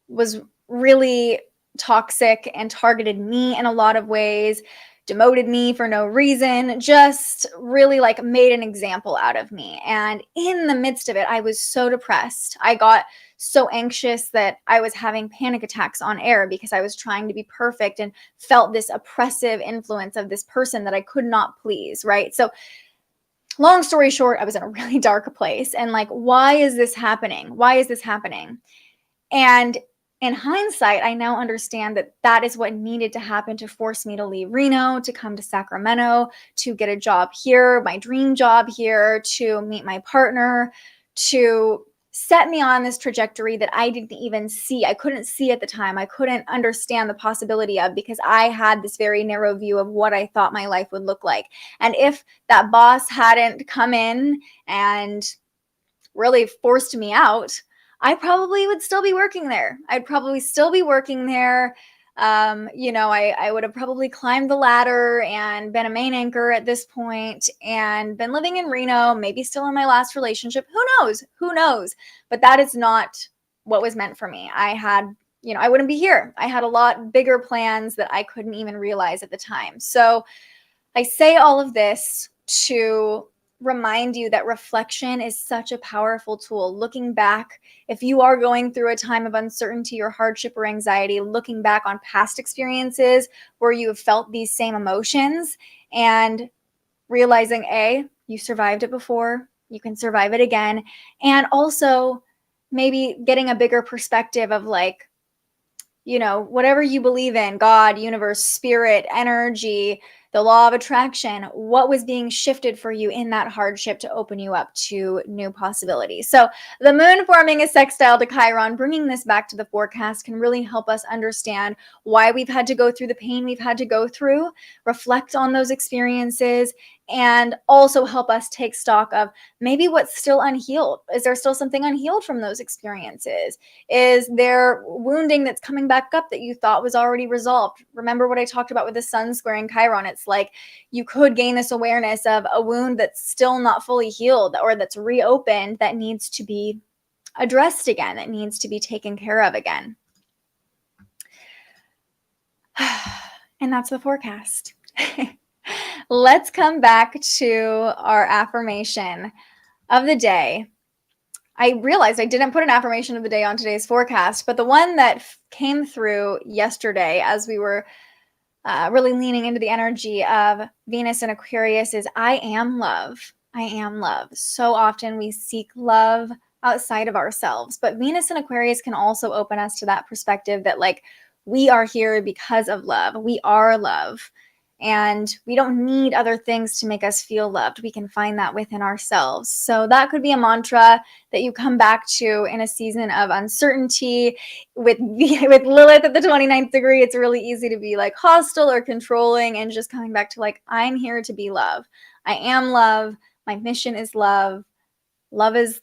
was really toxic and targeted me in a lot of ways, demoted me for no reason, just really like made an example out of me. And in the midst of it, I was so depressed. I got so anxious that I was having panic attacks on air because I was trying to be perfect and felt this oppressive influence of this person that I could not please, right? So long story short, I was in a really dark place. And like, why is this happening? Why is this happening? And in hindsight, I now understand that that is what needed to happen to force me to leave Reno, to come to Sacramento, to get a job here, my dream job here, to meet my partner, to set me on this trajectory that I didn't even see. I couldn't see at the time. I couldn't understand the possibility of, because I had this very narrow view of what I thought my life would look like. And if that boss hadn't come in and really forced me out, I probably would still be working there. I'd probably still be working there. I would have probably climbed the ladder and been a main anchor at this point and been living in Reno, maybe still in my last relationship. Who knows? Who knows? But that is not what was meant for me. I wouldn't be here. I had a lot bigger plans that I couldn't even realize at the time. So I say all of this to remind you that reflection is such a powerful tool. Looking back, if you are going through a time of uncertainty or hardship or anxiety, looking back on past experiences where you have felt these same emotions and realizing, A, you survived it before, you can survive it again, and also maybe getting a bigger perspective of like, whatever you believe in, God, universe, spirit, energy, the law of attraction, what was being shifted for you in that hardship to open you up to new possibilities. So the moon forming a sextile to Chiron, bringing this back to the forecast, can really help us understand why we've had to go through the pain we've had to go through, reflect on those experiences, and also help us take stock of maybe what's still unhealed. Is there still something unhealed from those experiences? Is there wounding that's coming back up that you thought was already resolved? Remember what I talked about with the sun squaring Chiron? It's like you could gain this awareness of a wound that's still not fully healed or that's reopened that needs to be addressed again, that needs to be taken care of again. And that's the forecast. Let's come back to our affirmation of the day. I realized I didn't put an affirmation of the day on today's forecast, but the one that came through yesterday as we were really leaning into the energy of Venus and Aquarius is I am love. I am love. So often we seek love outside of ourselves, but Venus and Aquarius can also open us to that perspective that like we are here because of love. We are love. And we don't need other things to make us feel loved. We can find that within ourselves. So that could be a mantra that you come back to in a season of uncertainty. With Lilith at the 29th degree, it's really easy to be like hostile or controlling, and just coming back to like, I'm here to be love. I am love. My mission is love. Love is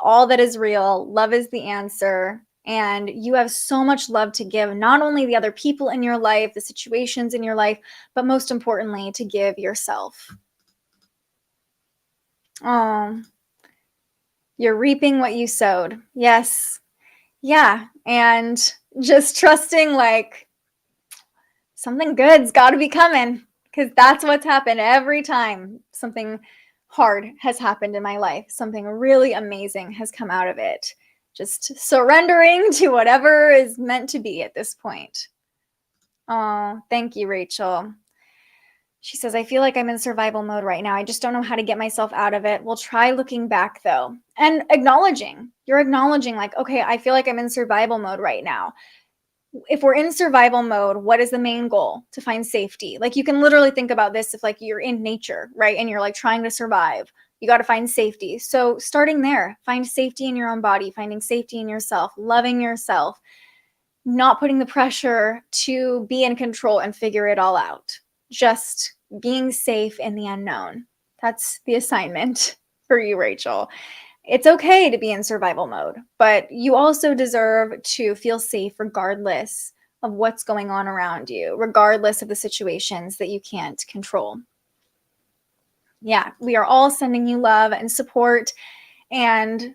all that is real. Love is the answer. And you have so much love to give, not only the other people in your life, the situations in your life, but most importantly, to give yourself. Oh, you're reaping what you sowed. Yes. Yeah. And just trusting like something good's got to be coming, because that's what's happened every time something hard has happened in my life. Something really amazing has come out of it. Just surrendering to whatever is meant to be at this point. Oh, thank you, Rachel. She says, I feel like I'm in survival mode right now. I just don't know how to get myself out of it. We'll try looking back, though. And acknowledging. You're acknowledging like, okay, I feel like I'm in survival mode right now. If we're in survival mode, what is the main goal? To find safety. Like you can literally think about this if like you're in nature, right? And you're like trying to survive. You got to find safety. So starting there, find safety in your own body, finding safety in yourself, loving yourself, not putting the pressure to be in control and figure it all out. Just being safe in the unknown. That's the assignment for you, Rachel. It's okay to be in survival mode, but you also deserve to feel safe regardless of what's going on around you, regardless of the situations that you can't control. Yeah, we are all sending you love and support, and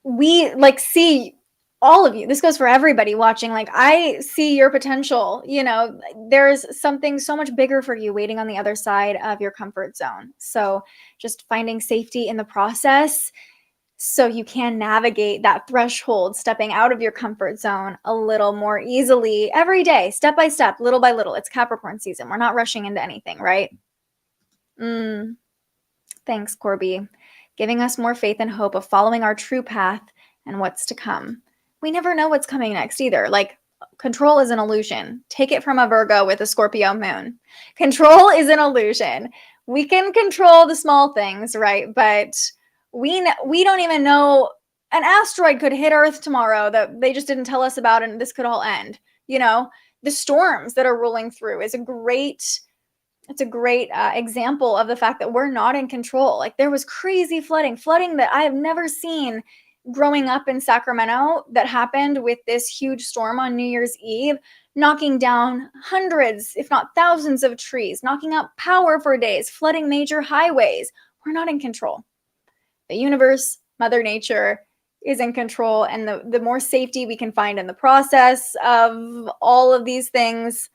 we like see all of you. This goes for everybody watching. Like I see your potential, you know, there's something so much bigger for you waiting on the other side of your comfort zone. So just finding safety in the process so you can navigate that threshold, stepping out of your comfort zone a little more easily every day, step by step, little by little. It's Capricorn season. We're not rushing into anything, right? Thanks, Corby. Giving us more faith and hope of following our true path and what's to come. We never know what's coming next either. Like control is an illusion. Take it from a Virgo with a Scorpio moon. Control is an illusion. We can control the small things, right? But we don't even know. An asteroid could hit Earth tomorrow that they just didn't tell us about, and this could all end. You know, the storms that are rolling through is a great example of the fact that we're not in control. Like there was crazy flooding that I have never seen growing up in Sacramento that happened with this huge storm on New Year's Eve, knocking down hundreds, if not thousands of trees, knocking out power for days, flooding major highways. We're not in control. The universe, Mother Nature is in control. And the more safety we can find in the process of all of these things,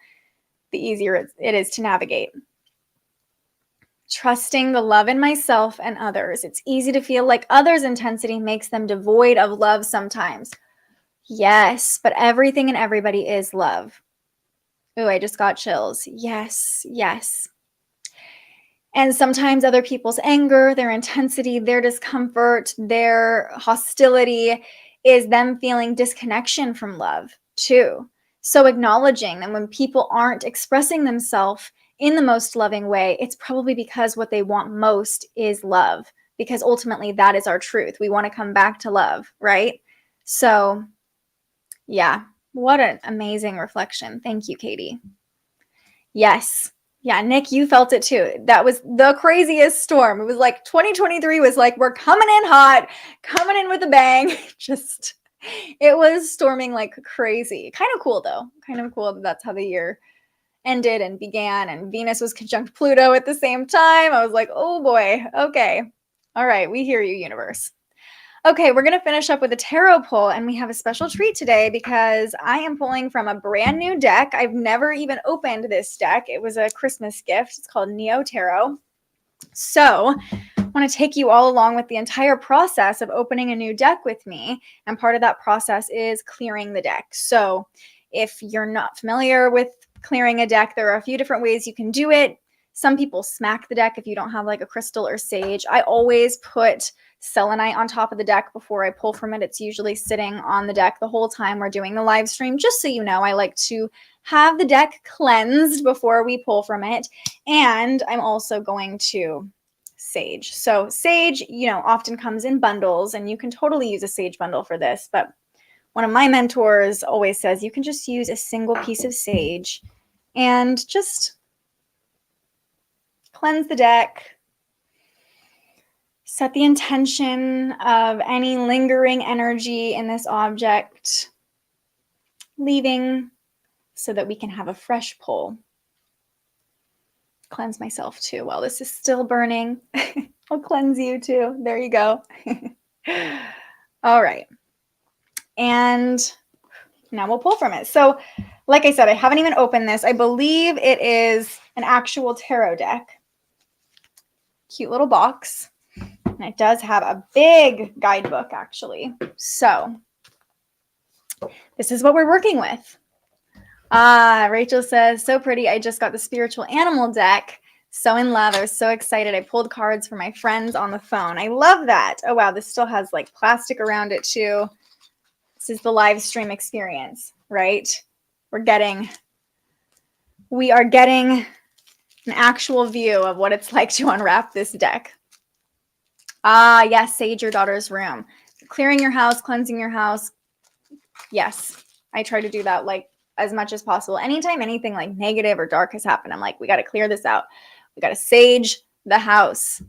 the easier it is to navigate. Trusting the love in myself and others. It's easy to feel like others' intensity makes them devoid of love sometimes. Yes, but everything and everybody is love. Ooh, I just got chills. Yes, yes. And sometimes other people's anger, their intensity, their discomfort, their hostility is them feeling disconnection from love too. So acknowledging that when people aren't expressing themselves in the most loving way, it's probably because what they want most is love, because ultimately that is our truth. We want to come back to love, right? So yeah, what an amazing reflection. Thank you, Katie. Yes, Yeah, Nick, you felt it too. That was the craziest storm. It was like 2023 was like, we're coming in hot, coming in with a bang. Just, it was storming like crazy. Kind of cool though. Kind of cool that that's how the year ended and began, and Venus was conjunct Pluto at the same time. I was like, oh boy, okay. All right, we hear you, universe. Okay, we're going to finish up with a tarot pull, and we have a special treat today because I am pulling from a brand new deck. I've never even opened this deck. It was a Christmas gift. It's called Neo Tarot. So I want to take you all along with the entire process of opening a new deck with me, and part of that process is clearing the deck. So if you're not familiar with clearing a deck, there are a few different ways you can do it. Some people smack the deck if you don't have like a crystal or sage. I always put selenite on top of the deck before I pull from it. It's usually sitting on the deck the whole time we're doing the live stream. Just so you know, I like to have the deck cleansed before we pull from it. And I'm also going to sage. So sage, you know, often comes in bundles, and you can totally use a sage bundle for this. But one of my mentors always says you can just use a single piece of sage and just cleanse the deck. Set the intention of any lingering energy in this object leaving so that we can have a fresh pull. Cleanse myself too while this is still burning. I'll cleanse you too. There you go. All right. And now we'll pull from it. So like I said, I haven't even opened this. I believe it is an actual tarot deck. Cute little box. And it does have a big guidebook, actually. So this is what we're working with. Rachel says, so pretty. I just got the spiritual animal deck. So in love. I was so excited. I pulled cards for my friends on the phone. I love that. Oh, wow. This still has like plastic around it too. This is the live stream experience, right? We are getting an actual view of what it's like to unwrap this deck. Yes, sage your daughter's room. Clearing your house, cleansing your house. Yes, I try to do that like as much as possible. Anytime anything like negative or dark has happened, I'm like, we got to clear this out. We got to sage the house,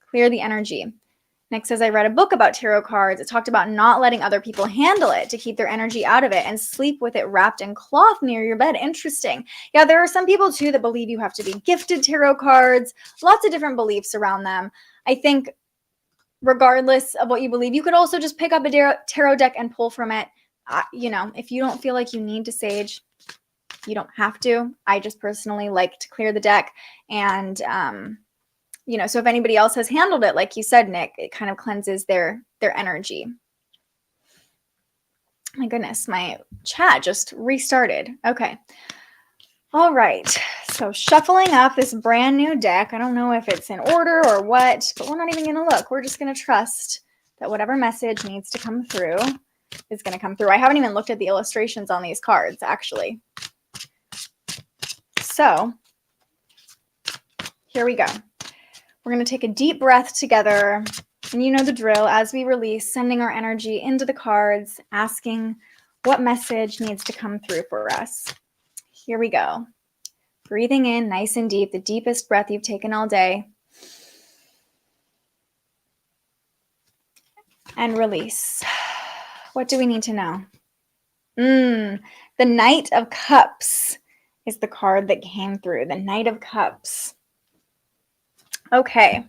clear the energy. Nick says, I read a book about tarot cards. It talked about not letting other people handle it to keep their energy out of it and sleep with it wrapped in cloth near your bed. Interesting. Yeah, there are some people too that believe you have to be gifted tarot cards. Lots of different beliefs around them. I think regardless of what you believe, you could also just pick up a tarot deck and pull from it. You know, if you don't feel like you need to sage, you don't have to. I just personally like to clear the deck. And, you know, so if anybody else has handled it, like you said, Nick, it kind of cleanses their energy. My goodness, my chat just restarted. Okay. All right. So shuffling up this brand new deck. I don't know if it's in order or what, but we're not even going to look. We're just going to trust that whatever message needs to come through is going to come through. I haven't even looked at the illustrations on these cards, actually. So here we go. We're going to take a deep breath together. And you know the drill. As we release, sending our energy into the cards, asking what message needs to come through for us. Here we go. Breathing in nice and deep, the deepest breath you've taken all day. And release. What do we need to know? The Knight of Cups is the card that came through. The Knight of Cups. Okay.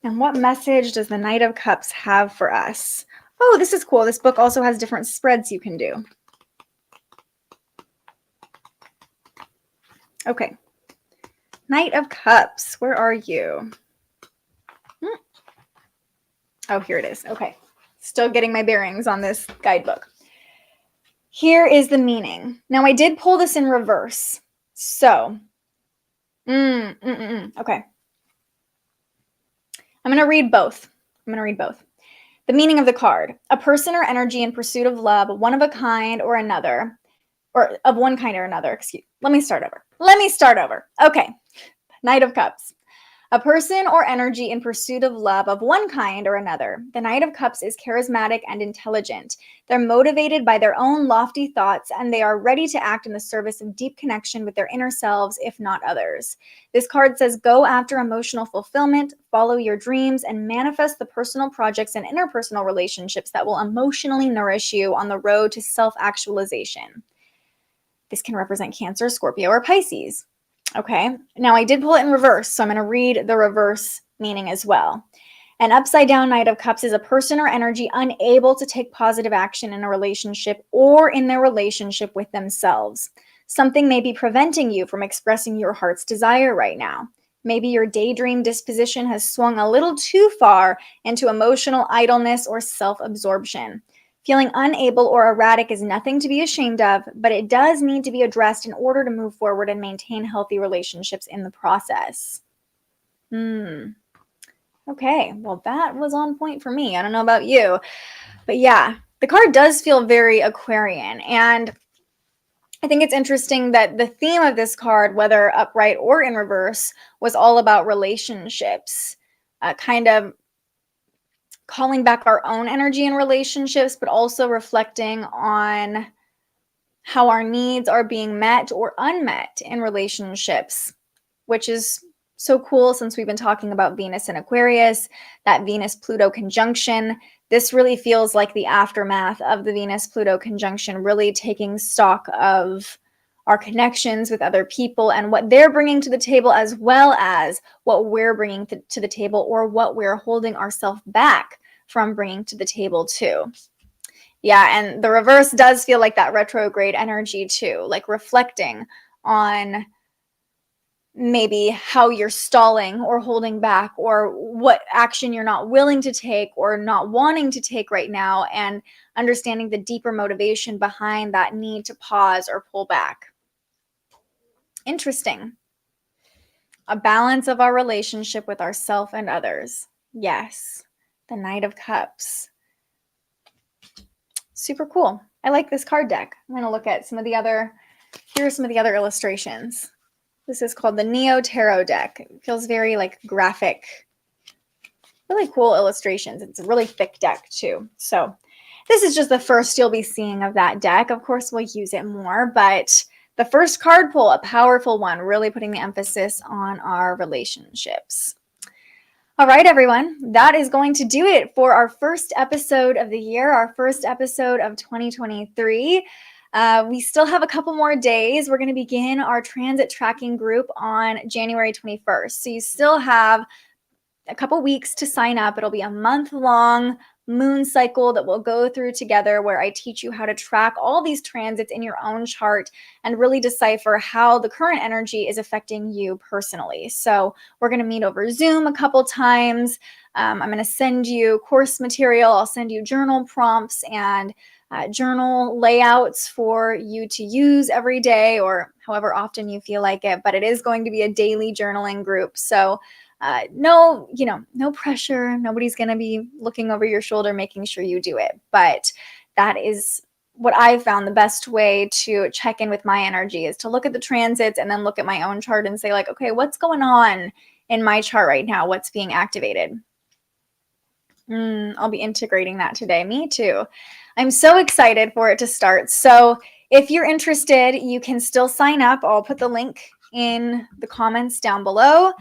And what message does the Knight of Cups have for us? Oh, this is cool. This book also has different spreads you can do. Okay. Knight of Cups, where are you? Oh, here it is. Okay. Still getting my bearings on this guidebook. Here is the meaning. Now, I did pull this in reverse. So, okay. I'm going to read both. The meaning of the card. A person or energy in pursuit of love, one of a kind or another, or of one kind or another. Let me start over. Okay. Knight of Cups. A person or energy in pursuit of love of one kind or another. The Knight of Cups is charismatic and intelligent. They're motivated by their own lofty thoughts, and they are ready to act in the service of deep connection with their inner selves, if not others. This card says, go after emotional fulfillment, follow your dreams, and manifest the personal projects and interpersonal relationships that will emotionally nourish you on the road to self-actualization. This can represent Cancer, Scorpio, or Pisces. Okay, now I did pull it in reverse, so I'm going to read the reverse meaning as well. An upside down Knight of Cups is a person or energy unable to take positive action in a relationship or in their relationship with themselves. Something may be preventing you from expressing your heart's desire right now. Maybe your daydream disposition has swung a little too far into emotional idleness or self-absorption. Feeling unable or erratic is nothing to be ashamed of, but it does need to be addressed in order to move forward and maintain healthy relationships in the process. Okay, well, that was on point for me. I don't know about you, but yeah, the card does feel very Aquarian. And I think it's interesting that the theme of this card, whether upright or in reverse, was all about relationships, kind of calling back our own energy in relationships, but also reflecting on how our needs are being met or unmet in relationships, which is so cool since we've been talking about Venus in Aquarius, that Venus-Pluto conjunction. This really feels like the aftermath of the Venus-Pluto conjunction, really taking stock of our connections with other people and what they're bringing to the table, as well as what we're bringing to the table, or what we're holding ourselves back from bringing to the table too. Yeah, and the reverse does feel like that retrograde energy too, like reflecting on maybe how you're stalling or holding back, or what action you're not willing to take or not wanting to take right now, and understanding the deeper motivation behind that need to pause or pull back. Interesting. A balance of our relationship with ourself and others. Yes, the Knight of Cups. Super cool. I like this card deck. I'm going to look at some of the other, here are some of the other illustrations. This is called the Neo Tarot deck. It feels very like graphic, really cool illustrations. It's a really thick deck too. So this is just the first you'll be seeing of that deck. Of course, we'll use it more, but the first card pull, a powerful one, really putting the emphasis on our relationships. All right, everyone, that is going to do it for our first episode of the year, our first episode of 2023. We still have a couple more days. We're going to begin our transit tracking group on January 21st. So you still have a couple weeks to sign up. It'll be a month-long moon cycle that we'll go through together, where I teach you how to track all these transits in your own chart and really decipher how the current energy is affecting you personally. So we're going to meet over Zoom a couple times. I'm going to send you course material. I'll send you journal prompts and journal layouts for you to use every day, or however often you feel like it. But it is going to be a daily journaling group. So no pressure. Nobody's going to be looking over your shoulder, making sure you do it. But that is what I've found the best way to check in with my energy, is to look at the transits and then look at my own chart and say, like, okay, what's going on in my chart right now? What's being activated? I'll be integrating that today. Me too. I'm so excited for it to start. So if you're interested, you can still sign up. I'll put the link in the comments down below.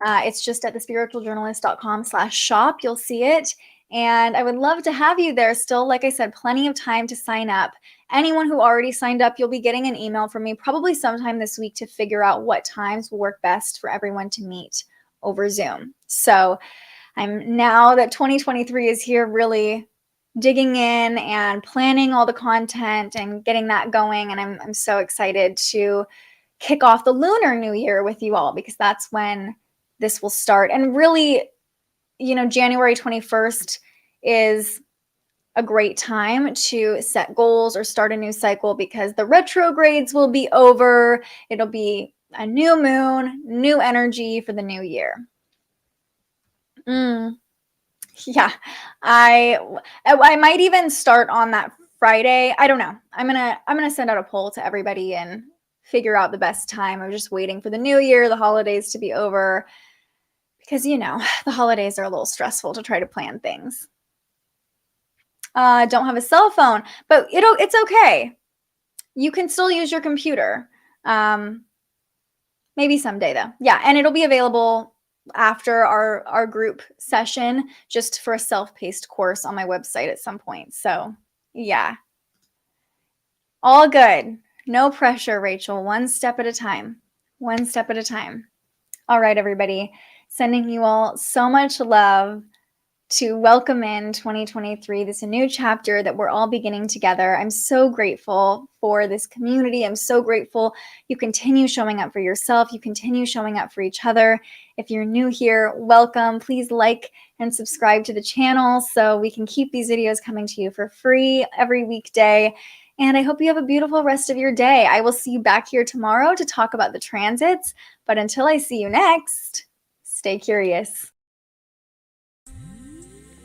It's just at thespiritualjournalist.com/shop. You'll see it. And I would love to have you there still. Like I said, plenty of time to sign up. Anyone who already signed up, you'll be getting an email from me probably sometime this week to figure out what times will work best for everyone to meet over Zoom. So I'm, now that 2023 is here, really digging in and planning all the content and getting that going. And I'm so excited to kick off the Lunar New Year with you all, because that's when this will start. And really, January 21st is a great time to set goals or start a new cycle, because the retrogrades will be over. It'll be a new moon, new energy for the new year. Yeah, I might even start on that Friday. I don't know. I'm gonna send out a poll to everybody and figure out the best time. I'm just waiting for the new year, the holidays to be over. because, you know, the holidays are a little stressful to try to plan things. Don't have a cell phone, but it's okay. You can still use your computer. Maybe someday though. Yeah, and it'll be available after our group session, just for a self-paced course on my website at some point. So yeah, all good. No pressure, Rachel. One step at a time. One step at a time. All right, everybody. Sending you all so much love to welcome in 2023, this new chapter that we're all beginning together. I'm so grateful for this community. I'm so grateful you continue showing up for yourself. You continue showing up for each other. If you're new here, welcome. Please like and subscribe to the channel so we can keep these videos coming to you for free every weekday. And I hope you have a beautiful rest of your day. I will see you back here tomorrow to talk about the transits. But until I see you next, stay curious.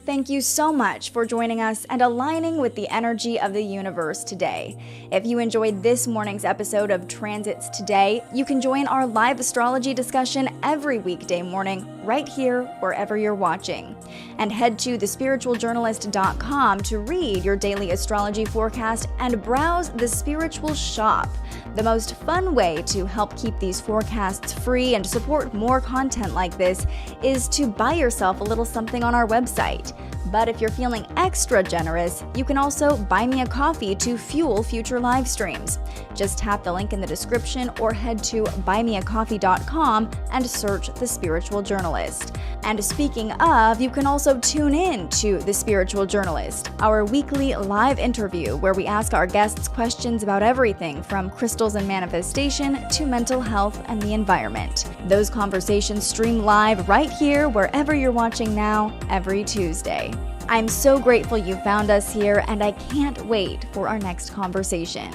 Thank you so much for joining us and aligning with the energy of the universe today. If you enjoyed this morning's episode of Transits Today, you can join our live astrology discussion every weekday morning right here wherever you're watching. And head to thespiritualjournalist.com to read your daily astrology forecast and browse the Spiritual Shop. The most fun way to help keep these forecasts free and support more content like this is to buy yourself a little something on our website. But if you're feeling extra generous, you can also buy me a coffee to fuel future live streams. Just tap the link in the description or head to buymeacoffee.com and search The Spiritual Journalist. And speaking of, you can also tune in to The Spiritual Journalist, our weekly live interview where we ask our guests questions about everything from crystals and manifestation to mental health and the environment. Those conversations stream live right here wherever you're watching now every Tuesday. I'm so grateful you found us here, and I can't wait for our next conversation.